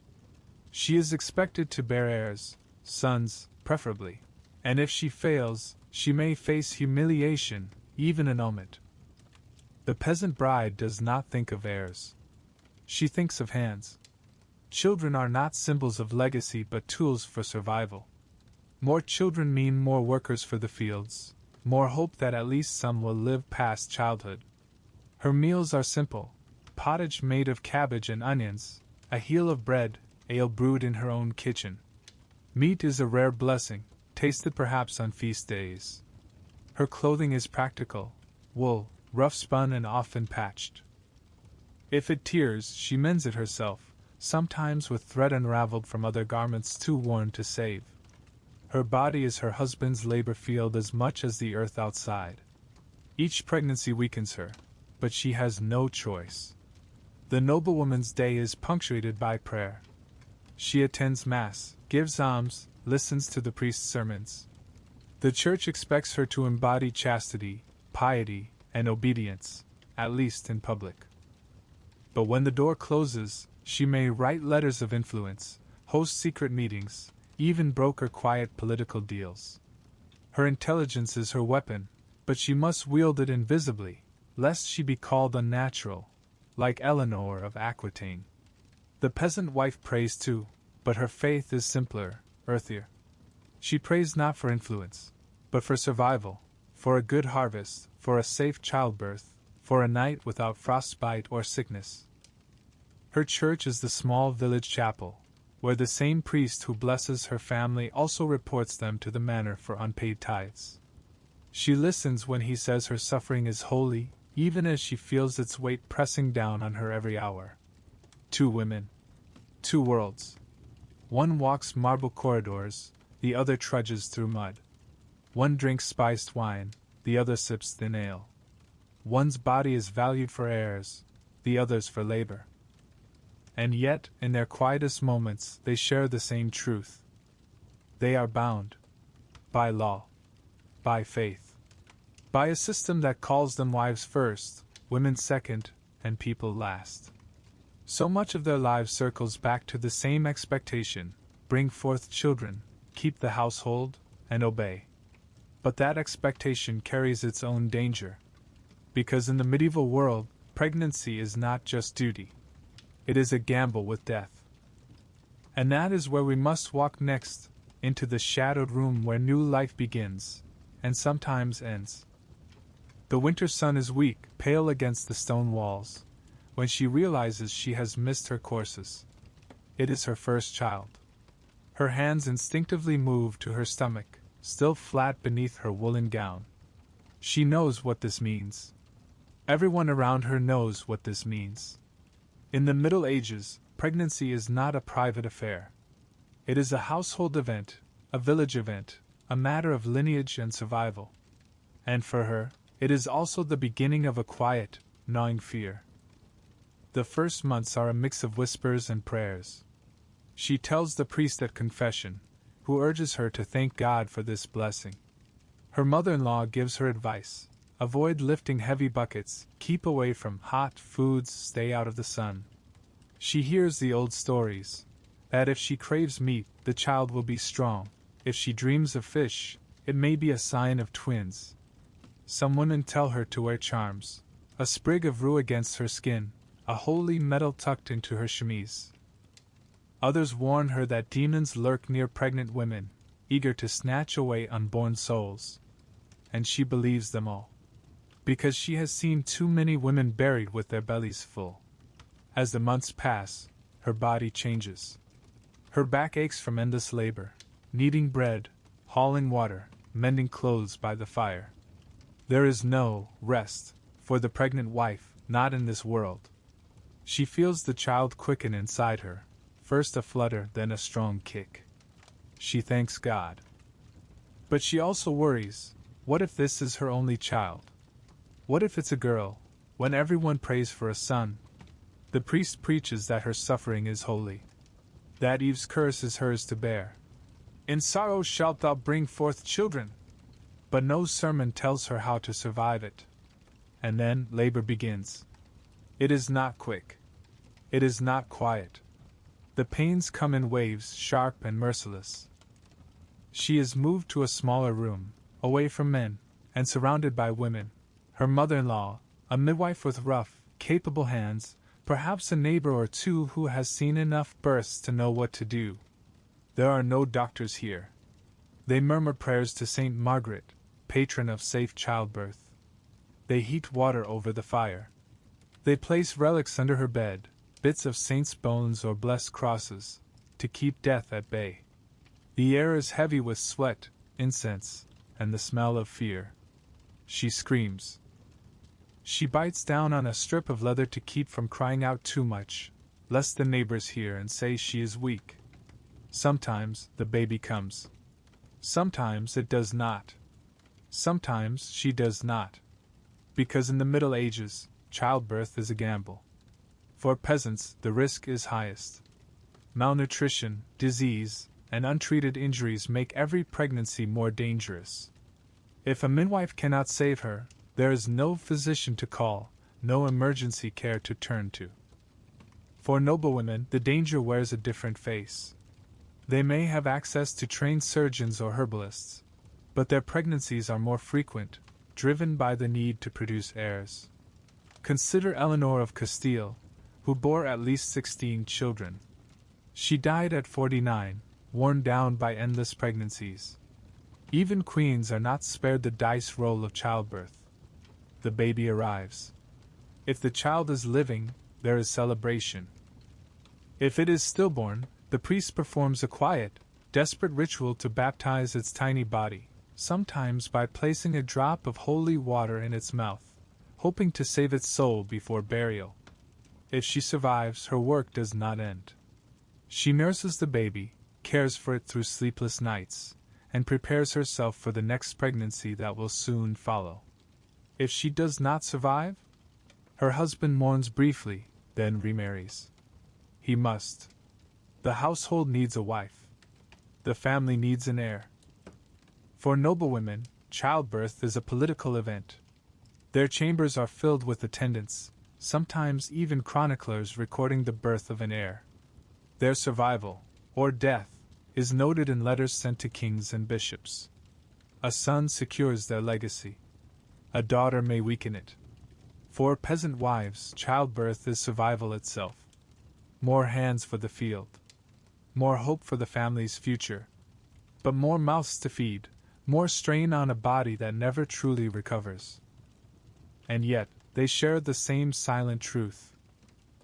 Speaker 1: She is expected to bear heirs, sons, preferably. And if she fails, she may face humiliation, even annulment. The peasant bride does not think of heirs. She thinks of hands. Children are not symbols of legacy but tools for survival. More children mean more workers for the fields, more hope that at least some will live past childhood. Her meals are simple: pottage made of cabbage and onions, a heel of bread, ale brewed in her own kitchen. Meat is a rare blessing, tasted perhaps on feast days. Her clothing is practical: wool, rough spun and often patched. If it tears, she mends it herself, sometimes with thread unraveled from other garments too worn to save. Her body is her husband's labor field as much as the earth outside. Each pregnancy weakens her, but she has no choice. The noblewoman's day is punctuated by prayer. She attends Mass, gives alms, listens to the priest's sermons. The Church expects her to embody chastity, piety, and obedience, at least in public. But when the door closes, she may write letters of influence, host secret meetings, even broker quiet political deals. Her intelligence is her weapon, but she must wield it invisibly, lest she be called unnatural, like Eleanor of Aquitaine. The peasant wife prays too, but her faith is simpler, earthier. She prays not for influence, but for survival, for a good harvest, for a safe childbirth, for a night without frostbite or sickness. Her church is the small village chapel, where the same priest who blesses her family also reports them to the manor for unpaid tithes. She listens when he says her suffering is holy, even as she feels its weight pressing down on her every hour. 2 women. 2 worlds. One walks marble corridors, the other trudges through mud. One drinks spiced wine, the other sips thin ale. One's body is valued for heirs, the other's for labor. And yet, in their quietest moments, they share the same truth. They are bound. By law. By faith. By a system that calls them wives first, women second, and people last. So much of their lives circles back to the same expectation: bring forth children, keep the household, and obey. But that expectation carries its own danger. Because in the medieval world, pregnancy is not just duty. It is a gamble with death. And that is where we must walk next, into the shadowed room where new life begins, and sometimes ends. The winter sun is weak, pale against the stone walls, when she realizes she has missed her courses. It is her first child. Her hands instinctively move to her stomach, still flat beneath her woolen gown. She knows what this means. Everyone around her knows what this means. In the Middle Ages, pregnancy is not a private affair. It is a household event, a village event, a matter of lineage and survival. And for her, it is also the beginning of a quiet, gnawing fear. The first months are a mix of whispers and prayers. She tells the priest at confession, who urges her to thank God for this blessing. Her mother-in-law gives her advice: avoid lifting heavy buckets, keep away from hot foods, stay out of the sun. She hears the old stories, that if she craves meat, the child will be strong. If she dreams of fish, it may be a sign of twins. Some women tell her to wear charms, a sprig of rue against her skin, a holy medal tucked into her chemise. Others warn her that demons lurk near pregnant women, eager to snatch away unborn souls. And she believes them all, because she has seen too many women buried with their bellies full. As the months pass, her body changes. Her back aches from endless labor, kneading bread, hauling water, mending clothes by the fire. There is no rest for the pregnant wife, not in this world. She feels the child quicken inside her, first a flutter, then a strong kick. She thanks God. But she also worries: what if this is her only child? What if it's a girl, when everyone prays for a son? The priest preaches that her suffering is holy, that Eve's curse is hers to bear. In sorrow shalt thou bring forth children. But no sermon tells her how to survive it. And then labor begins. It is not quick. It is not quiet. The pains come in waves, sharp and merciless. She is moved to a smaller room, away from men, and surrounded by women. Her mother-in-law, a midwife with rough, capable hands, perhaps a neighbor or two who has seen enough births to know what to do. There are no doctors here. They murmur prayers to Saint Margaret, patron of safe childbirth. They heat water over the fire. They place relics under her bed, bits of saints' bones or blessed crosses, to keep death at bay. The air is heavy with sweat, incense, and the smell of fear. She screams. She bites down on a strip of leather to keep from crying out too much, lest the neighbors hear and say she is weak. Sometimes the baby comes. Sometimes it does not. Sometimes she does not. Because in the Middle Ages, childbirth is a gamble. For peasants, the risk is highest. Malnutrition, disease, and untreated injuries make every pregnancy more dangerous. If a midwife cannot save her, there is no physician to call, no emergency care to turn to. For noblewomen, the danger wears a different face. They may have access to trained surgeons or herbalists, but their pregnancies are more frequent, driven by the need to produce heirs. Consider Eleanor of Castile, who bore at least 16 children. She died at 49, worn down by endless pregnancies. Even queens are not spared the dice roll of childbirth. The baby arrives. If the child is living, there is celebration. If it is stillborn, the priest performs a quiet, desperate ritual to baptize its tiny body, sometimes by placing a drop of holy water in its mouth, hoping to save its soul before burial. If she survives, her work does not end. She nurses the baby, cares for it through sleepless nights, and prepares herself for the next pregnancy that will soon follow. If she does not survive, her husband mourns briefly, then remarries. He must. The household needs a wife. The family needs an heir. For noblewomen, childbirth is a political event. Their chambers are filled with attendants, sometimes even chroniclers recording the birth of an heir. Their survival, or death, is noted in letters sent to kings and bishops. A son secures their legacy. A daughter may weaken it. For peasant wives, childbirth is survival itself. More hands for the field. More hope for the family's future. But more mouths to feed, more strain on a body that never truly recovers. And yet, they share the same silent truth.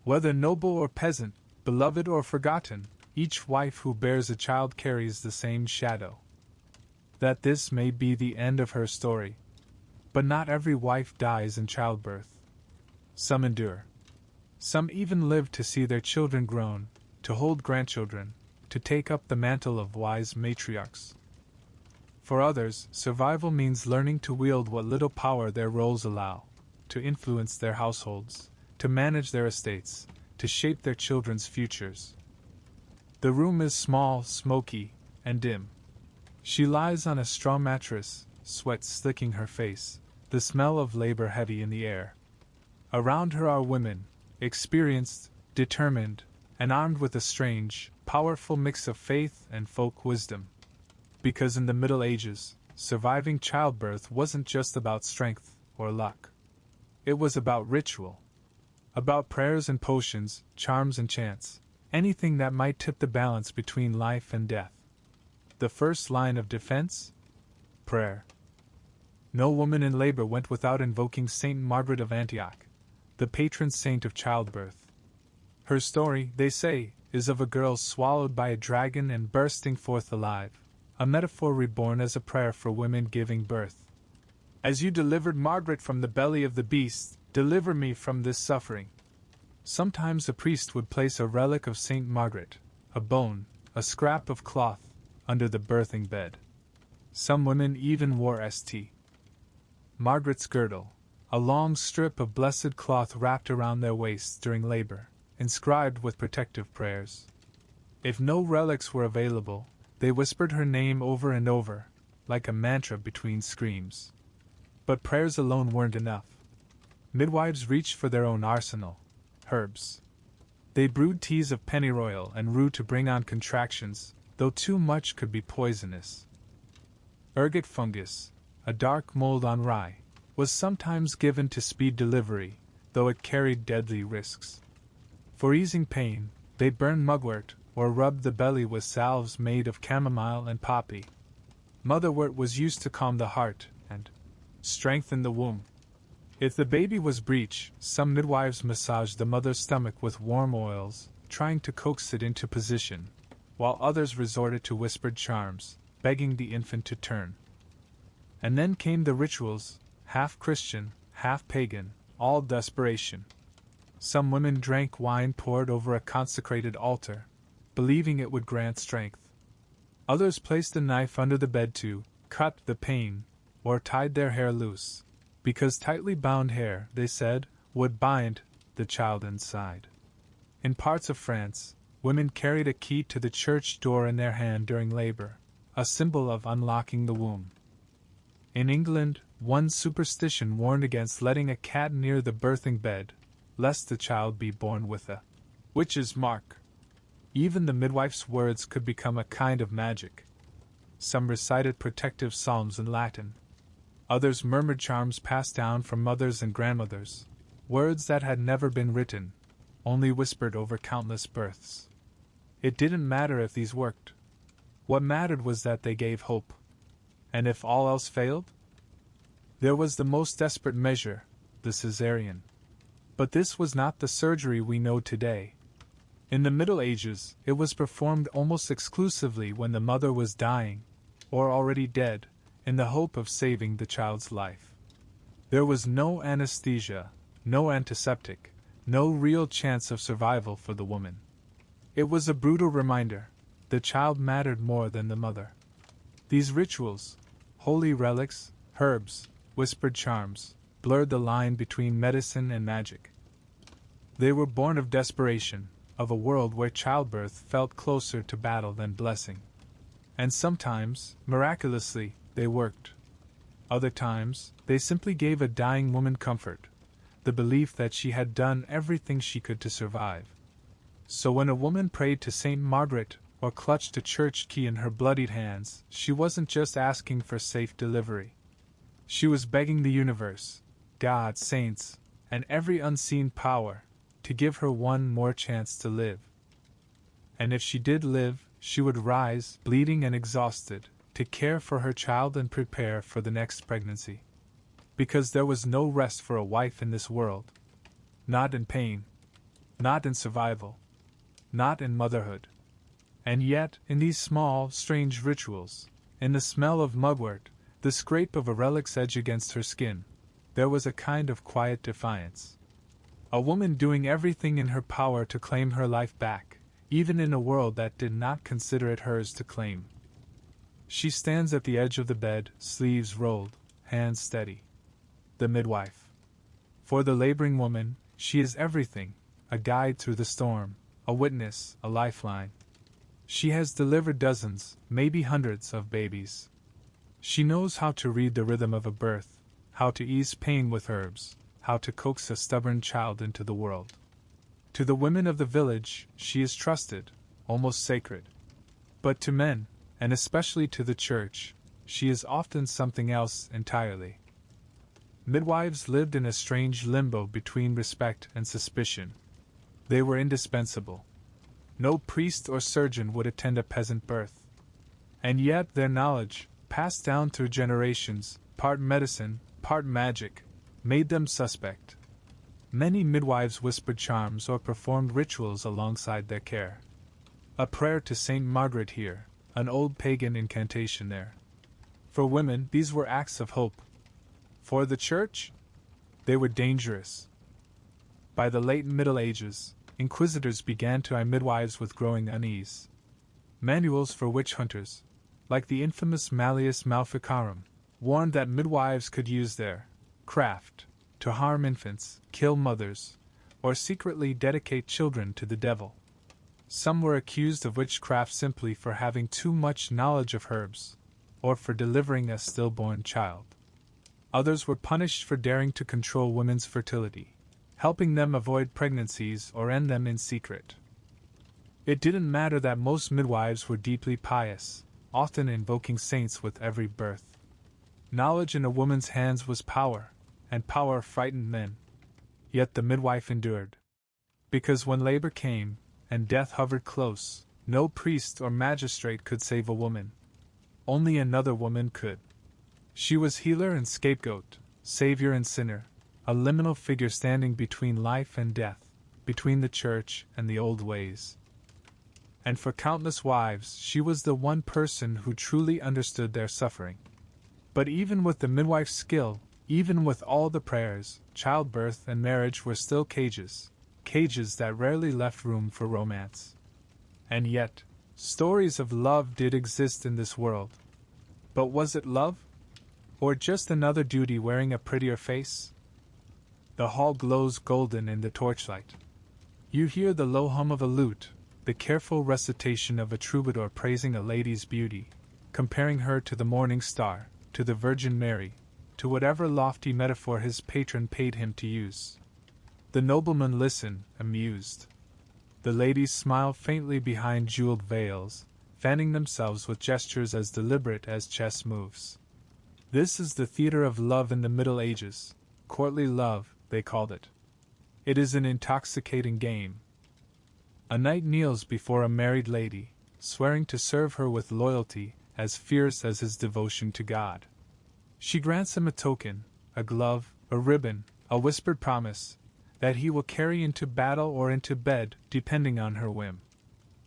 Speaker 1: Whether noble or peasant, beloved or forgotten, each wife who bears a child carries the same shadow. That this may be the end of her story. But not every wife dies in childbirth. Some endure. Some even live to see their children grown, to hold grandchildren, to take up the mantle of wise matriarchs. For others, survival means learning to wield what little power their roles allow, to influence their households, to manage their estates, to shape their children's futures. The room is small, smoky, and dim. She lies on a straw mattress, sweat slicking her face, the smell of labor heavy in the air. Around her are women, experienced, determined, and armed with a strange, powerful mix of faith and folk wisdom. Because in the Middle Ages, surviving childbirth wasn't just about strength or luck. It was about ritual. About prayers and potions, charms and chants, anything that might tip the balance between life and death. The first line of defense? Prayer. No woman in labor went without invoking Saint Margaret of Antioch, the patron saint of childbirth. Her story, they say, is of a girl swallowed by a dragon and bursting forth alive, a metaphor reborn as a prayer for women giving birth. As you delivered Margaret from the belly of the beast, deliver me from this suffering. Sometimes a priest would place a relic of Saint Margaret, a bone, a scrap of cloth, under the birthing bed. Some women even wore St. Margaret's girdle, a long strip of blessed cloth wrapped around their waists during labor, inscribed with protective prayers. If no relics were available, they whispered her name over and over, like a mantra between screams. But prayers alone weren't enough. Midwives reached for their own arsenal, herbs. They brewed teas of pennyroyal and rue to bring on contractions, though too much could be poisonous. Ergot fungus, a dark mold on rye, was sometimes given to speed delivery, though it carried deadly risks. For easing pain, they burned mugwort or rubbed the belly with salves made of chamomile and poppy. Motherwort was used to calm the heart and strengthen the womb. If the baby was breech, some midwives massaged the mother's stomach with warm oils, trying to coax it into position, while others resorted to whispered charms, begging the infant to turn. And then came the rituals, half Christian, half pagan, all desperation. Some women drank wine poured over a consecrated altar, believing it would grant strength. Others placed a knife under the bed to cut the pain, or tied their hair loose, because tightly bound hair, they said, would bind the child inside. In parts of France, women carried a key to the church door in their hand during labor, a symbol of unlocking the womb. In England, one superstition warned against letting a cat near the birthing bed, lest the child be born with a witch's mark. Even the midwife's words could become a kind of magic. Some recited protective psalms in Latin. Others murmured charms passed down from mothers and grandmothers, words that had never been written, only whispered over countless births. It didn't matter if these worked. What mattered was that they gave hope. And if all else failed? There was the most desperate measure, the caesarean. But this was not the surgery we know today. In the Middle Ages, it was performed almost exclusively when the mother was dying, or already dead, in the hope of saving the child's life. There was no anesthesia, no antiseptic, no real chance of survival for the woman. It was a brutal reminder: the child mattered more than the mother. These rituals, holy relics, herbs, whispered charms, blurred the line between medicine and magic. They were born of desperation, of a world where childbirth felt closer to battle than blessing. And sometimes, miraculously, they worked. Other times, they simply gave a dying woman comfort, the belief that she had done everything she could to survive. So when a woman prayed to Saint Margaret or clutched a church key in her bloodied hands, she wasn't just asking for safe delivery. She was begging the universe, God, saints, and every unseen power, to give her one more chance to live. And if she did live, she would rise, bleeding and exhausted, to care for her child and prepare for the next pregnancy. Because there was no rest for a wife in this world. Not in pain. Not in survival. Not in motherhood. And yet, in these small, strange rituals, in the smell of mugwort, the scrape of a relic's edge against her skin, there was a kind of quiet defiance. A woman doing everything in her power to claim her life back, even in a world that did not consider it hers to claim. She stands at the edge of the bed, sleeves rolled, hands steady. The midwife. For the laboring woman, she is everything, a guide through the storm, a witness, a lifeline. She has delivered dozens, maybe hundreds of babies. She knows how to read the rhythm of a birth, how to ease pain with herbs, how to coax a stubborn child into the world. To the women of the village, she is trusted, almost sacred. But to men, and especially to the church, she is often something else entirely. Midwives lived in a strange limbo between respect and suspicion. They were indispensable. No priest or surgeon would attend a peasant birth. And yet their knowledge, passed down through generations, part medicine, part magic, made them suspect. Many midwives whispered charms or performed rituals alongside their care. A prayer to Saint Margaret here, an old pagan incantation there. For women, these were acts of hope. For the church, they were dangerous. By the late Middle Ages, inquisitors began to eye midwives with growing unease. Manuals for witch hunters, like the infamous Malleus Maleficarum, warned that midwives could use their craft to harm infants, kill mothers, or secretly dedicate children to the devil. Some were accused of witchcraft simply for having too much knowledge of herbs, or for delivering a stillborn child. Others were punished for daring to control women's fertility, helping them avoid pregnancies or end them in secret. It didn't matter that most midwives were deeply pious, often invoking saints with every birth. Knowledge in a woman's hands was power, and power frightened men. Yet the midwife endured. Because when labor came, and death hovered close, no priest or magistrate could save a woman. Only another woman could. She was healer and scapegoat, savior and sinner, a liminal figure standing between life and death, between the church and the old ways. And for countless wives, she was the one person who truly understood their suffering. But even with the midwife's skill, even with all the prayers, childbirth and marriage were still cages, cages that rarely left room for romance. And yet, stories of love did exist in this world. But was it love? Or just another duty wearing a prettier face? The hall glows golden in the torchlight. You hear the low hum of a lute, the careful recitation of a troubadour praising a lady's beauty, comparing her to the morning star, to the Virgin Mary, to whatever lofty metaphor his patron paid him to use. The noblemen listen, amused. The ladies smile faintly behind jeweled veils, fanning themselves with gestures as deliberate as chess moves. This is the theater of love in the Middle Ages. Courtly love, they called it. It is an intoxicating game. A knight kneels before a married lady, swearing to serve her with loyalty as fierce as his devotion to God. She grants him a token, a glove, a ribbon, a whispered promise, that he will carry into battle or into bed, depending on her whim.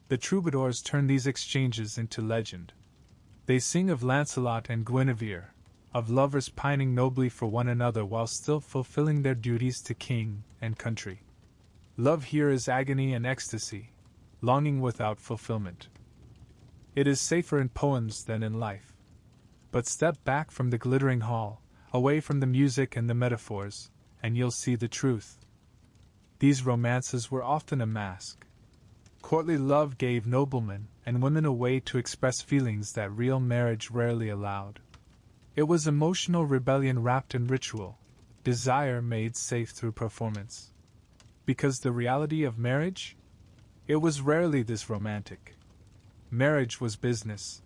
Speaker 1: The troubadours turn these exchanges into legend. They sing of Lancelot and Guinevere, of lovers pining nobly for one another while still fulfilling their duties to king and country. Love here is agony and ecstasy, longing without fulfillment. It is safer in poems than in life. But step back from the glittering hall, away from the music and the metaphors, and you'll see the truth. These romances were often a mask. Courtly love gave noblemen and women a way to express feelings that real marriage rarely allowed. It was emotional rebellion wrapped in ritual, desire made safe through performance. Because the reality of marriage? It was rarely this romantic. Marriage was business.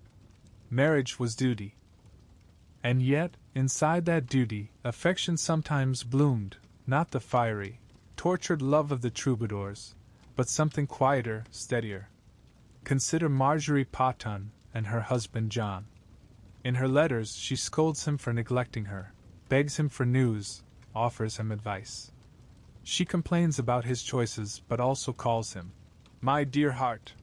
Speaker 1: Marriage was duty. And yet, inside that duty, affection sometimes bloomed, not the fiery, tortured love of the troubadours, but something quieter, steadier. Consider Marjorie Pauton and her husband John. In her letters, she scolds him for neglecting her, begs him for news, offers him advice. She complains about his choices but also calls him, "My dear heart."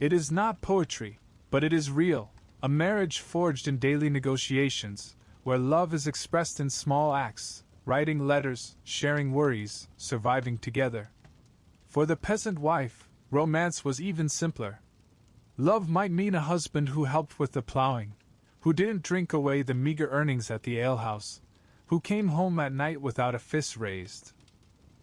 Speaker 1: It is not poetry, but it is real, a marriage forged in daily negotiations, where love is expressed in small acts, writing letters, sharing worries, surviving together. For the peasant wife, romance was even simpler. Love might mean a husband who helped with the plowing, who didn't drink away the meager earnings at the alehouse, who came home at night without a fist raised.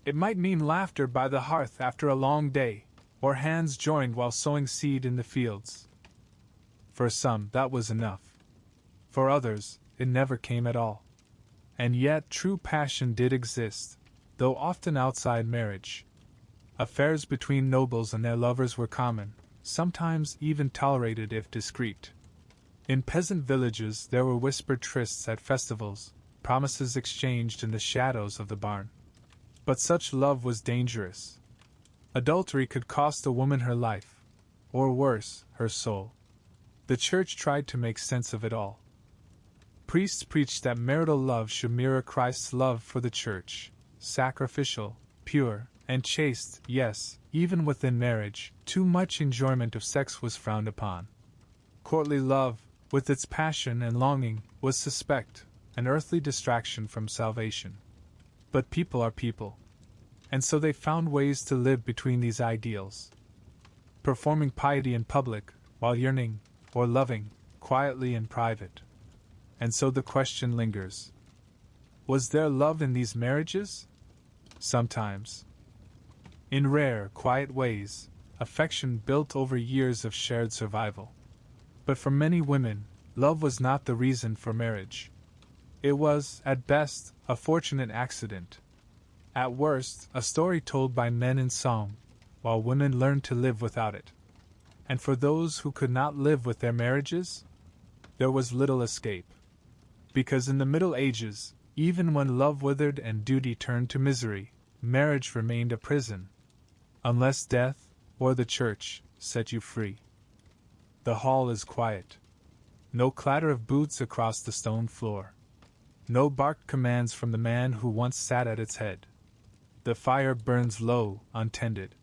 Speaker 1: It might mean laughter by the hearth after a long day, or hands joined while sowing seed in the fields. For some, that was enough. For others, it never came at all. And yet, true passion did exist, though often outside marriage. Affairs between nobles and their lovers were common, sometimes even tolerated if discreet. In peasant villages, there were whispered trysts at festivals, promises exchanged in the shadows of the barn. But such love was dangerous. Adultery could cost a woman her life, or worse, her soul. The church tried to make sense of it all. Priests preached that marital love should mirror Christ's love for the church, sacrificial, pure, and chaste. Yes, even within marriage, too much enjoyment of sex was frowned upon. Courtly love, with its passion and longing, was suspect, an earthly distraction from salvation. But people are people. And so they found ways to live between these ideals. Performing piety in public, while yearning, or loving, quietly in private. And so the question lingers. Was there love in these marriages? Sometimes. In rare, quiet ways, affection built over years of shared survival. But for many women, love was not the reason for marriage. It was, at best, a fortunate accident. At worst, a story told by men in song, while women learned to live without it. And for those who could not live with their marriages, there was little escape. Because in the Middle Ages, even when love withered and duty turned to misery, marriage remained a prison, unless death, or the church, set you free. The hall is quiet. No clatter of boots across the stone floor. No barked commands from the man who once sat at its head. The fire burns low, untended.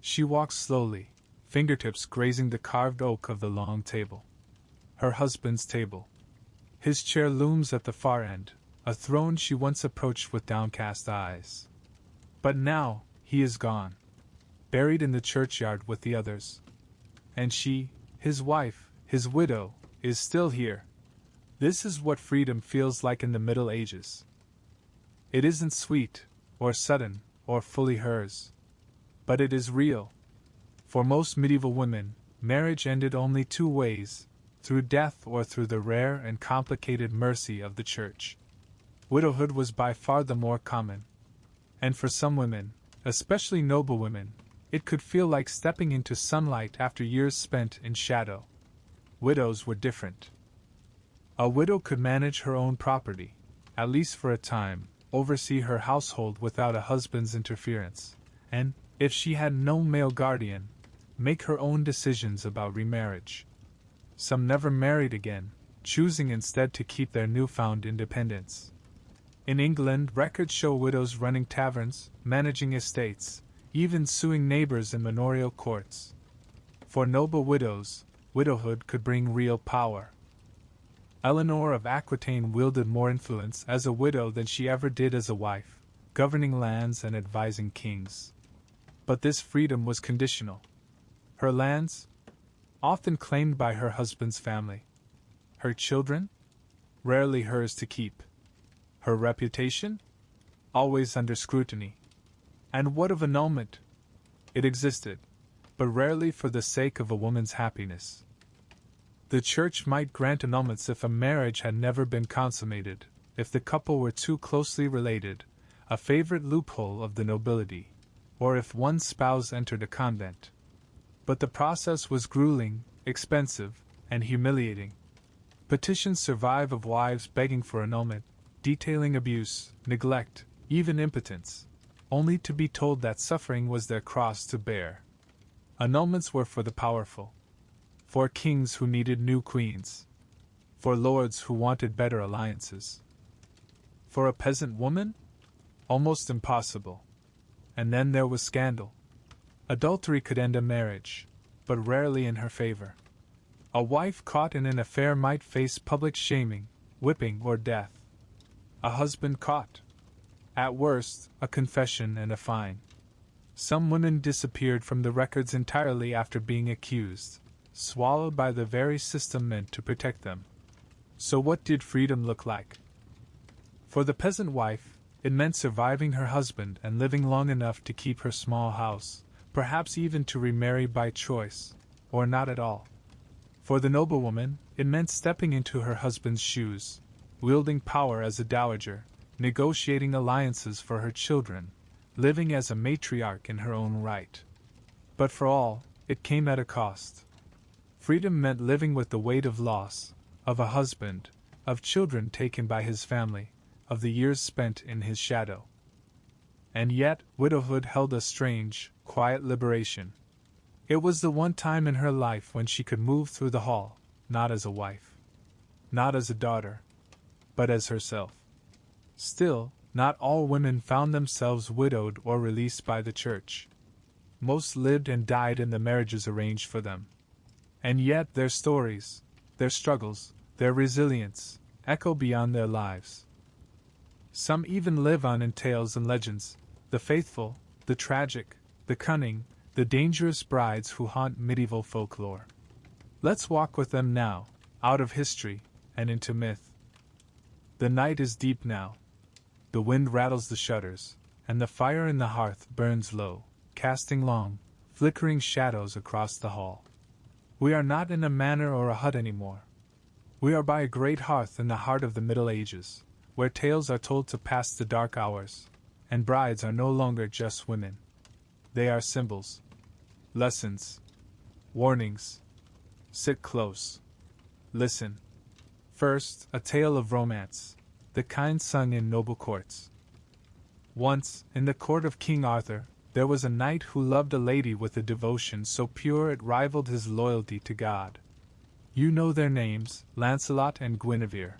Speaker 1: She walks slowly, fingertips grazing the carved oak of the long table. Her husband's table. His chair looms at the far end, a throne she once approached with downcast eyes. But now, he is gone, buried in the churchyard with the others. And she, his wife, his widow, is still here. This is what freedom feels like in the Middle Ages. It isn't sweet, or sudden, or fully hers. But it is real. For most medieval women, marriage ended only two ways, through death or through the rare and complicated mercy of the Church. Widowhood was by far the more common. And for some women, especially noble women, it could feel like stepping into sunlight after years spent in shadow. Widows were different. A widow could manage her own property, at least for a time, oversee her household without a husband's interference, and, if she had no male guardian, make her own decisions about remarriage. Some never married again, choosing instead to keep their newfound independence. In England, records show widows running taverns, managing estates, even suing neighbors in manorial courts. For noble widows, widowhood could bring real power. Eleanor of Aquitaine wielded more influence as a widow than she ever did as a wife, governing lands and advising kings. But this freedom was conditional. Her lands, often claimed by her husband's family. Her children, rarely hers to keep. Her reputation, always under scrutiny. And what of annulment? It existed, but rarely for the sake of a woman's happiness. The Church might grant annulments if a marriage had never been consummated, if the couple were too closely related, a favorite loophole of the nobility, or if one spouse entered a convent. But the process was grueling, expensive, and humiliating. Petitions survive of wives begging for annulment, detailing abuse, neglect, even impotence, only to be told that suffering was their cross to bear. Annulments were for the powerful. For kings who needed new queens. For lords who wanted better alliances. For a peasant woman? Almost impossible. And then there was scandal. Adultery could end a marriage, but rarely in her favor. A wife caught in an affair might face public shaming, whipping, or death. A husband caught, at worst, a confession and a fine. Some women disappeared from the records entirely after being accused, swallowed by the very system meant to protect them. So what did freedom look like? For the peasant wife, it meant surviving her husband and living long enough to keep her small house, perhaps even to remarry by choice, or not at all. For the noblewoman, it meant stepping into her husband's shoes, wielding power as a dowager, negotiating alliances for her children, living as a matriarch in her own right. But for all, it came at a cost. Freedom meant living with the weight of loss, of a husband, of children taken by his family, of the years spent in his shadow. And yet, widowhood held a strange, quiet liberation. It was the one time in her life when she could move through the hall, not as a wife, not as a daughter, but as herself. Still, not all women found themselves widowed or released by the Church. Most lived and died in the marriages arranged for them. And yet their stories, their struggles, their resilience, echo beyond their lives. Some even live on in tales and legends, the faithful, the tragic, the cunning, the dangerous brides who haunt medieval folklore. Let's walk with them now, out of history, and into myth. The night is deep now. The wind rattles the shutters, and the fire in the hearth burns low, casting long, flickering shadows across the hall. We are not in a manor or a hut anymore. We are by a great hearth in the heart of the Middle Ages, where tales are told to pass the dark hours, and brides are no longer just women. They are symbols, lessons, Warnings. Sit close. Listen. First, a tale of romance, the kind sung in noble courts. Once, in the court of King Arthur, there was a knight who loved a lady with a devotion so pure it rivaled his loyalty to God. You know their names, Lancelot and Guinevere.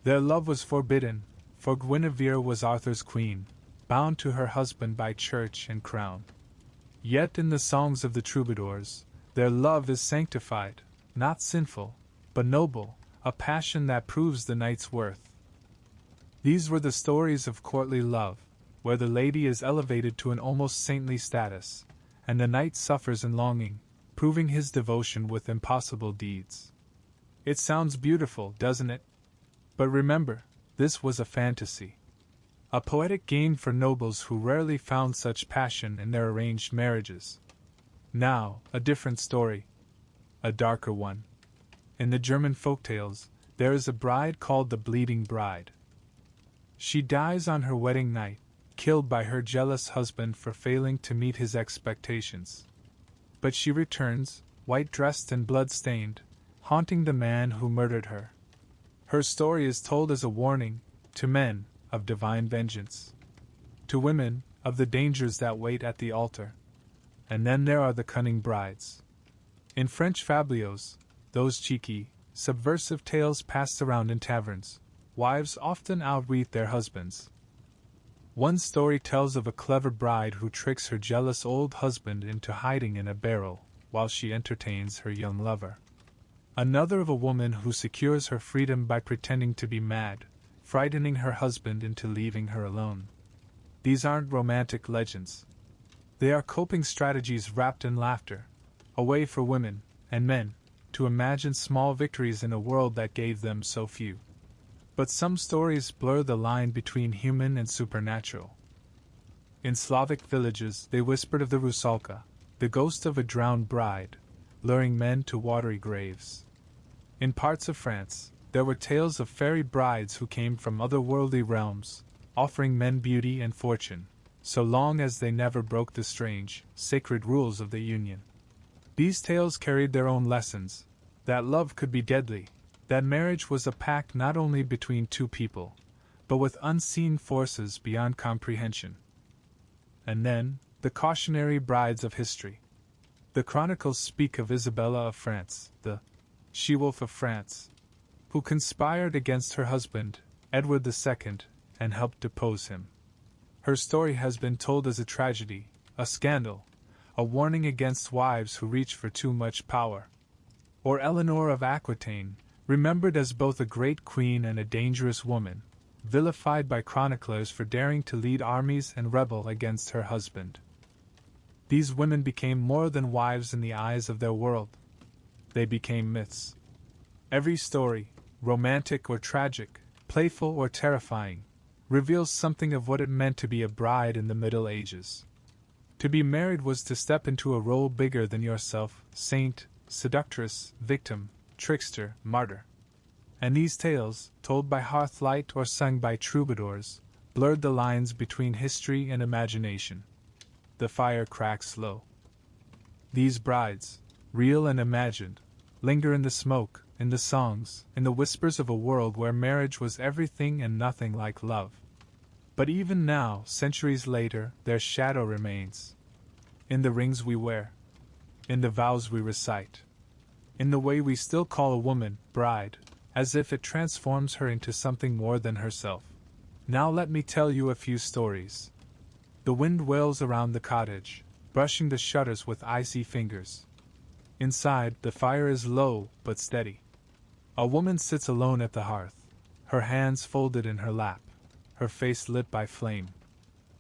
Speaker 1: Their love was forbidden, for Guinevere was Arthur's queen, bound to her husband by church and crown. Yet in the songs of the troubadours, their love is sanctified, not sinful, but noble, a passion that proves the knight's worth. These were the stories of courtly love, where the lady is elevated to an almost saintly status, and the knight suffers in longing, proving his devotion with impossible deeds. It sounds beautiful, doesn't it? But remember, this was a fantasy. A poetic game for nobles who rarely found such passion in their arranged marriages. Now, a different story. A darker one. In the German folktales, there is a bride called the Bleeding Bride. She dies on her wedding night, killed by her jealous husband for failing to meet his expectations. But she returns, white-dressed and blood-stained, haunting the man who murdered her. Her story is told as a warning, to men, of divine vengeance. To women, of the dangers that wait at the altar. And then there are the cunning brides. In French fabliaux, those cheeky, subversive tales passed around in taverns, wives often outwit their husbands. One story tells of a clever bride who tricks her jealous old husband into hiding in a barrel while she entertains her young lover. Another of a woman who secures her freedom by pretending to be mad, frightening her husband into leaving her alone. These aren't romantic legends. They are coping strategies wrapped in laughter, a way for women and men to imagine small victories in a world that gave them so few. But some stories blur the line between human and supernatural. In Slavic villages, they whispered of the Rusalka, the ghost of a drowned bride, luring men to watery graves. In parts of France, there were tales of fairy brides who came from otherworldly realms, offering men beauty and fortune, so long as they never broke the strange, sacred rules of the union. These tales carried their own lessons, that love could be deadly, that marriage was a pact not only between two people, but with unseen forces beyond comprehension. And then, the cautionary brides of history. The chronicles speak of Isabella of France, the she-wolf of France, who conspired against her husband, Edward II, and helped depose him. Her story has been told as a tragedy, a scandal, a warning against wives who reach for too much power. Or Eleanor of Aquitaine, remembered as both a great queen and a dangerous woman, vilified by chroniclers for daring to lead armies and rebel against her husband. These women became more than wives in the eyes of their world. They became myths. Every story, romantic or tragic, playful or terrifying, reveals something of what it meant to be a bride in the Middle Ages. To be married was to step into a role bigger than yourself, saint, seductress, victim, trickster, martyr. And these tales, told by hearthlight or sung by troubadours, blurred the lines between history and imagination. The fire cracks low. These brides, real and imagined, linger in the smoke, in the songs, in the whispers of a world where marriage was everything and nothing like love. But even now, centuries later, their shadow remains. In the rings we wear. In the vows we recite. In the way we still call a woman bride, as if it transforms her into something more than herself. Now let me tell you a few stories. The wind wails around the cottage, brushing the shutters with icy fingers. Inside, the fire is low but steady. A woman sits alone at the hearth, her hands folded in her lap, her face lit by flame.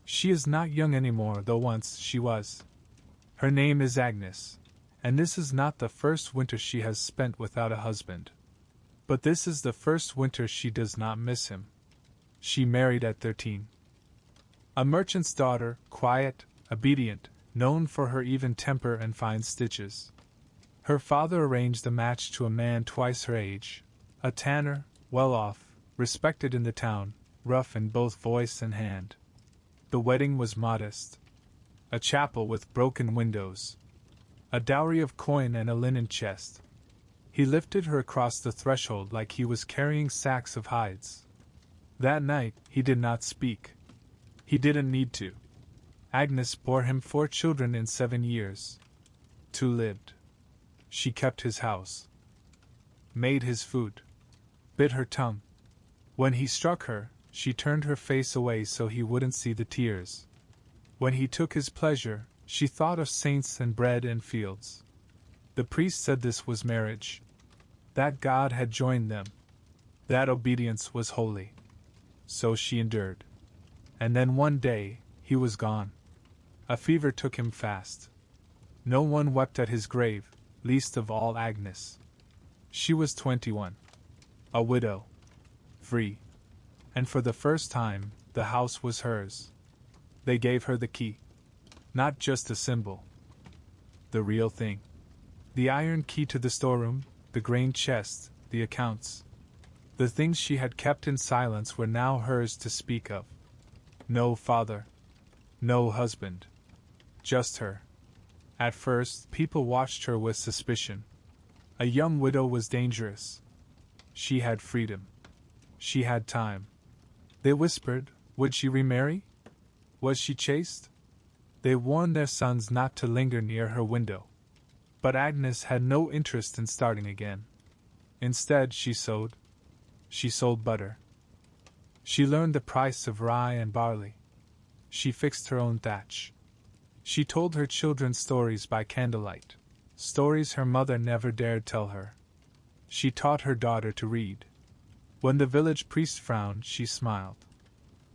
Speaker 1: She is not young anymore, though once she was. Her name is Agnes. And this is not the first winter she has spent without a husband. But this is the first winter she does not miss him. She married at 13. A merchant's daughter, quiet, obedient, known for her even temper and fine stitches. Her father arranged a match to a man twice her age, a tanner, well off, respected in the town, rough in both voice and hand. The wedding was modest. A chapel with broken windows. a dowry of coin and a linen chest. He lifted her across the threshold like he was carrying sacks of hides. That night, he did not speak. He didn't need to. Agnes bore him 4 children in 7 years. 2 lived. She kept his house, made his food, bit her tongue. When he struck her, she turned her face away so he wouldn't see the tears. When he took his pleasure, she thought of saints and bread and fields. The priest said this was marriage, that God had joined them, that obedience was holy. So she endured. And then one day, he was gone. A fever took him fast. No one wept at his grave, least of all Agnes. She was 21. A widow. Free. And for the first time, the house was hers. They gave her the key. Not just a symbol. The real thing. The iron key to the storeroom, the grain chest, the accounts. The things she had kept in silence were now hers to speak of. No father. No husband. Just her. At first, people watched her with suspicion. A young widow was dangerous. She had freedom. She had time. They whispered, would she remarry? Was she chaste? They warned their sons not to linger near her window. But Agnes had no interest in starting again. Instead, she sewed. She sold butter. She learned the price of rye and barley. She fixed her own thatch. She told her children stories by candlelight, stories her mother never dared tell her. She taught her daughter to read. When the village priest frowned, she smiled.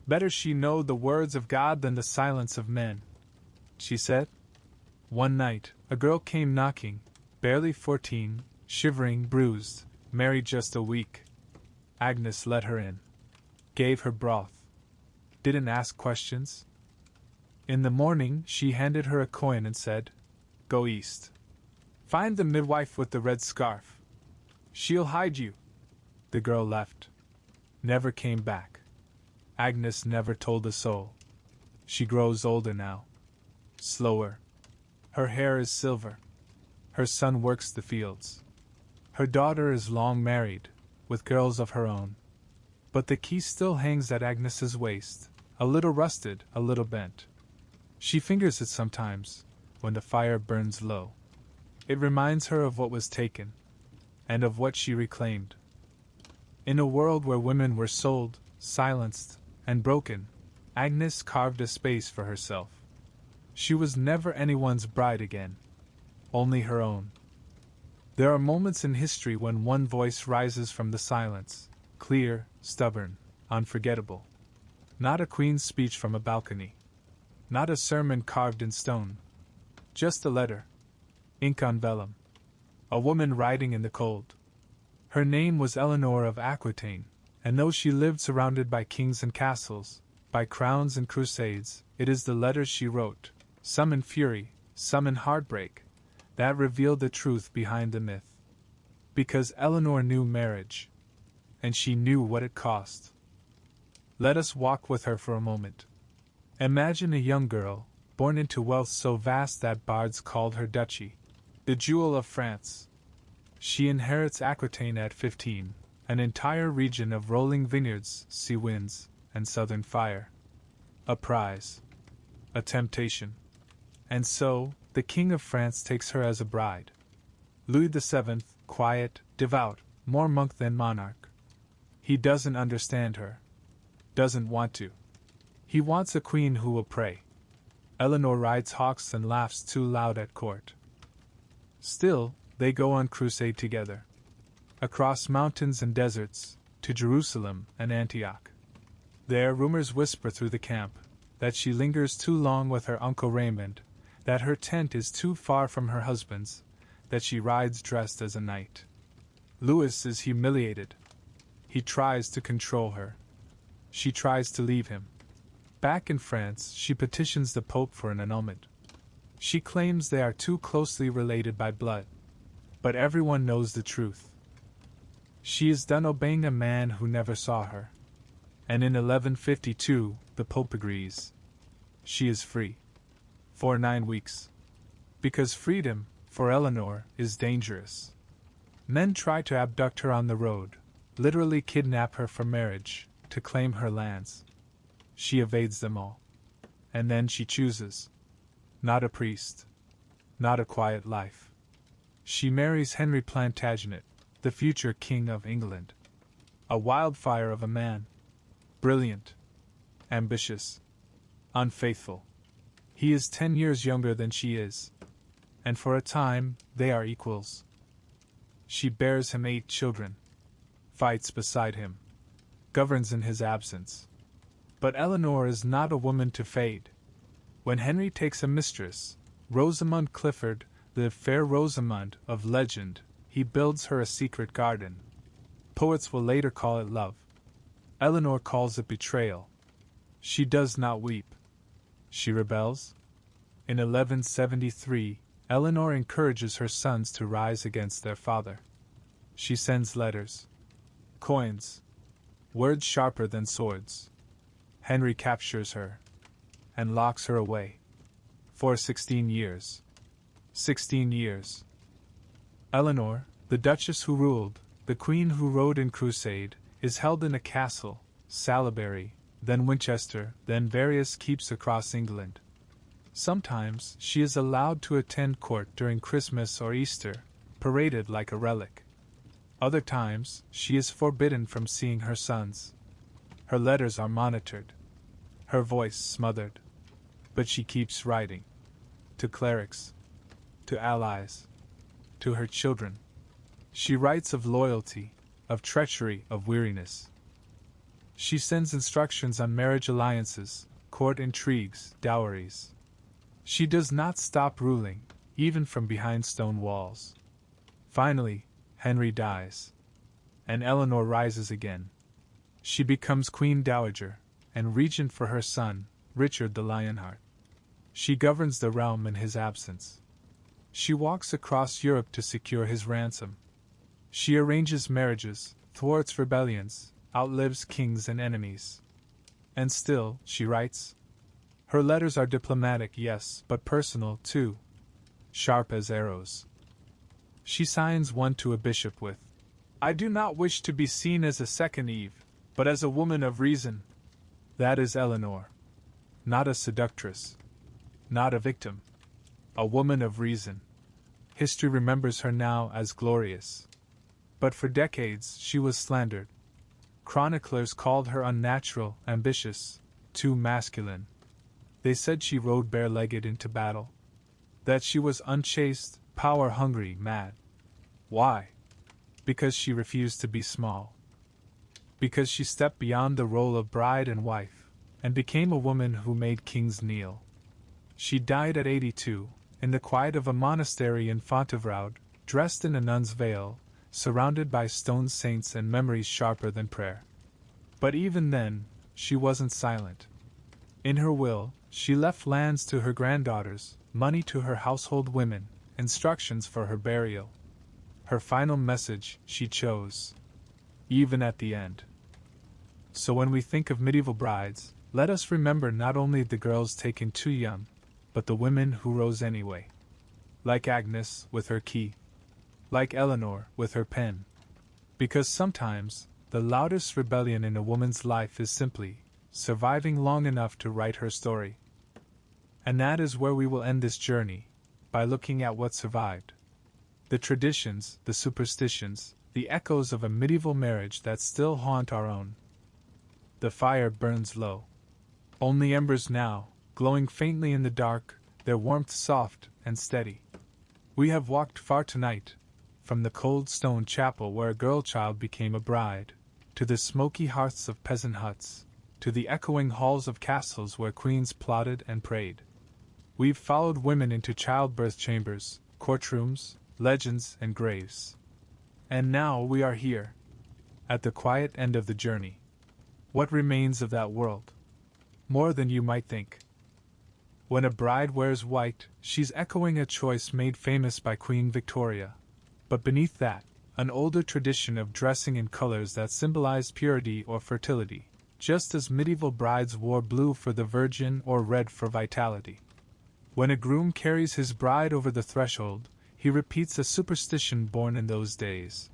Speaker 1: Better she know the words of God than the silence of men, she said. One night, a girl came knocking, barely 14, shivering, bruised, married just a week. Agnes let her in. Gave her broth. Didn't ask questions. In the morning, she handed her a coin and said, go east. Find the midwife with the red scarf. She'll hide you. The girl left. Never came back. Agnes never told a soul. She grows older now. Slower. Her hair is silver. Her son works the fields. Her daughter is long married, with girls of her own. But the key still hangs at Agnes's waist, a little rusted, a little bent. She fingers it sometimes, when the fire burns low. It reminds her of what was taken, and of what she reclaimed. In a world where women were sold, silenced, and broken, Agnes carved a space for herself. She was never anyone's bride again, only her own. There are moments in history when one voice rises from the silence, clear, stubborn, unforgettable. Not a queen's speech from a balcony. Not a sermon carved in stone. Just a letter. Ink on vellum. A woman writing in the cold. Her name was Eleanor of Aquitaine, and though she lived surrounded by kings and castles, by crowns and crusades, it is the letters she wrote, some in fury, some in heartbreak, that revealed the truth behind the myth. Because Eleanor knew marriage, and she knew what it cost. Let us walk with her for a moment. Imagine a young girl, born into wealth so vast that bards called her duchy, the jewel of France. She inherits Aquitaine at 15, an entire region of rolling vineyards, sea winds, and southern fire. A prize. A temptation. And so, the King of France takes her as a bride. Louis VII, quiet, devout, more monk than monarch. He doesn't understand her. Doesn't want to. He wants a queen who will pray. Eleanor rides hawks and laughs too loud at court. Still, they go on crusade together. Across mountains and deserts, to Jerusalem and Antioch. There rumors whisper through the camp, that she lingers too long with her Uncle Raymond, that her tent is too far from her husband's, that she rides dressed as a knight. Louis is humiliated. He tries to control her. She tries to leave him. Back in France, she petitions the Pope for an annulment. She claims they are too closely related by blood. But everyone knows the truth. She is done obeying a man who never saw her. And in 1152, the Pope agrees. She is free. For 9 weeks. Because freedom, for Eleanor, is dangerous. Men try to abduct her on the road, literally kidnap her for marriage, to claim her lands. She evades them all. And then she chooses. Not a priest. Not a quiet life. She marries Henry Plantagenet, the future King of England. A wildfire of a man. Brilliant. Ambitious. Unfaithful. He is 10 years younger than she is. And for a time, they are equals. She bears him 8 children. Fights beside him. Governs in his absence. But Eleanor is not a woman to fade. When Henry takes a mistress, Rosamund Clifford, the fair Rosamund of legend, he builds her a secret garden. Poets will later call it love. Eleanor calls it betrayal. She does not weep. She rebels. In 1173, Eleanor encourages her sons to rise against their father. She sends letters, coins, words sharper than swords. Henry captures her and locks her away for 16 years. 16 years. Eleanor, the Duchess who ruled, the Queen who rode in crusade, is held in a castle, Salisbury, then Winchester, then various keeps across England. Sometimes she is allowed to attend court during Christmas or Easter, paraded like a relic. Other times, she is forbidden from seeing her sons. Her letters are monitored, her voice smothered. But she keeps writing. To clerics, to allies, to her children. She writes of loyalty, of treachery, of weariness. She sends instructions on marriage alliances, court intrigues, dowries. She does not stop ruling, even from behind stone walls. Finally, Henry dies. And Eleanor rises again. She becomes Queen Dowager, and regent for her son, Richard the Lionheart. She governs the realm in his absence. She walks across Europe to secure his ransom. She arranges marriages, thwarts rebellions, outlives kings and enemies. And still, she writes. Her letters are diplomatic, yes, but personal, too. Sharp as arrows. She signs one to a bishop with, I do not wish to be seen as a second Eve, but as a woman of reason. That is Eleanor. Not a seductress. Not a victim. A woman of reason. History remembers her now as glorious. But for decades she was slandered. Chroniclers called her unnatural, ambitious, too masculine. They said she rode bare-legged into battle. That she was unchaste, power-hungry, mad. Why? Because she refused to be small. Because she stepped beyond the role of bride and wife, and became a woman who made kings kneel. She died at 82, in the quiet of a monastery in Fontevraud, dressed in a nun's veil, surrounded by stone saints and memories sharper than prayer. But even then, she wasn't silent. In her will, she left lands to her granddaughters, money to her household women, instructions for her burial. Her final message she chose, even at the end. So when we think of medieval brides, let us remember not only the girls taken too young, but the women who rose anyway. Like Agnes with her key. Like Eleanor with her pen. Because sometimes, the loudest rebellion in a woman's life is simply surviving long enough to write her story. And that is where we will end this journey, by looking at what survived. The traditions, the superstitions, the echoes of a medieval marriage that still haunt our own. The fire burns low. Only embers now, glowing faintly in the dark, their warmth soft and steady. We have walked far tonight, from the cold stone chapel where a girl child became a bride, to the smoky hearths of peasant huts, to the echoing halls of castles where queens plotted and prayed. We've followed women into childbirth chambers, courtrooms, legends, and graves. And now we are here, at the quiet end of the journey. What remains of that world? More than you might think. When a bride wears white, she's echoing a choice made famous by Queen Victoria. But beneath that, an older tradition of dressing in colors that symbolized purity or fertility, just as medieval brides wore blue for the Virgin or red for vitality. When a groom carries his bride over the threshold, He repeats a superstition born in those days,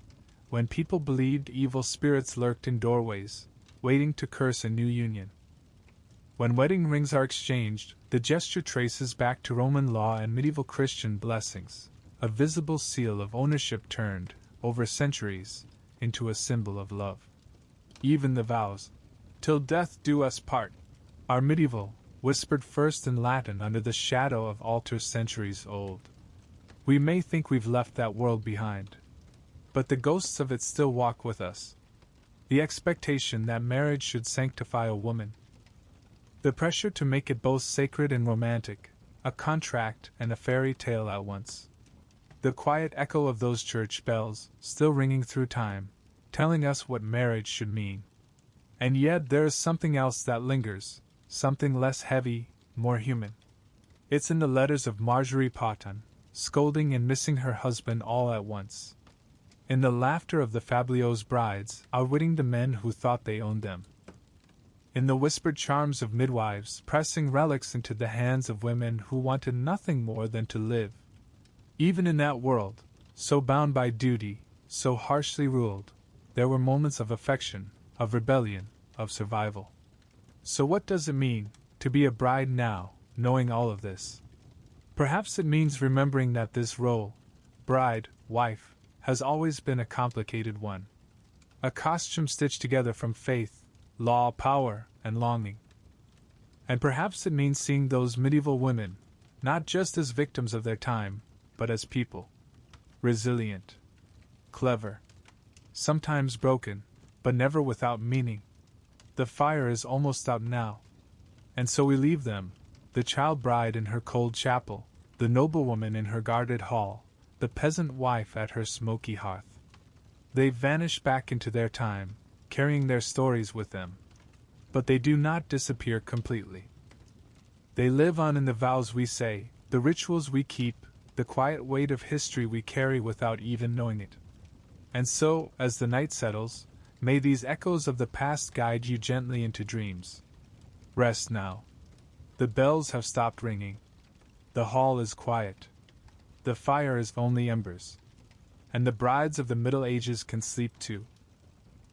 Speaker 1: when people believed evil spirits lurked in doorways, waiting to curse a new union. When wedding rings are exchanged, the gesture traces back to Roman law and medieval Christian blessings, a visible seal of ownership turned, over centuries, into a symbol of love. Even the vows, "Till death do us part," are medieval, whispered first in Latin under the shadow of altars centuries old. We may think we've left that world behind, but the ghosts of it still walk with us. The expectation that marriage should sanctify a woman. The pressure to make it both sacred and romantic, a contract and a fairy tale at once. The quiet echo of those church bells, still ringing through time, telling us what marriage should mean. And yet there is something else that lingers, something less heavy, more human. It's in the letters of Marjorie Potton, scolding and missing her husband all at once. In the laughter of the Fabliau's brides, outwitting the men who thought they owned them. In the whispered charms of midwives, pressing relics into the hands of women who wanted nothing more than to live. Even in that world, so bound by duty, so harshly ruled, there were moments of affection, of rebellion, of survival. So what does it mean, to be a bride now, knowing all of this? Perhaps it means remembering that this role, bride, wife, has always been a complicated one. A costume stitched together from faith, law, power, and longing. And perhaps it means seeing those medieval women, not just as victims of their time, but as people. Resilient. Clever. Sometimes broken, but never without meaning. The fire is almost out now. And so we leave them, the child bride in her cold chapel, the noblewoman in her guarded hall, the peasant wife at her smoky hearth. They vanish back into their time, carrying their stories with them. But they do not disappear completely. They live on in the vows we say, the rituals we keep, the quiet weight of history we carry without even knowing it. And so, as the night settles, may these echoes of the past guide you gently into dreams. Rest now. The bells have stopped ringing. The hall is quiet. The fire is only embers. And the brides of the Middle Ages can sleep too.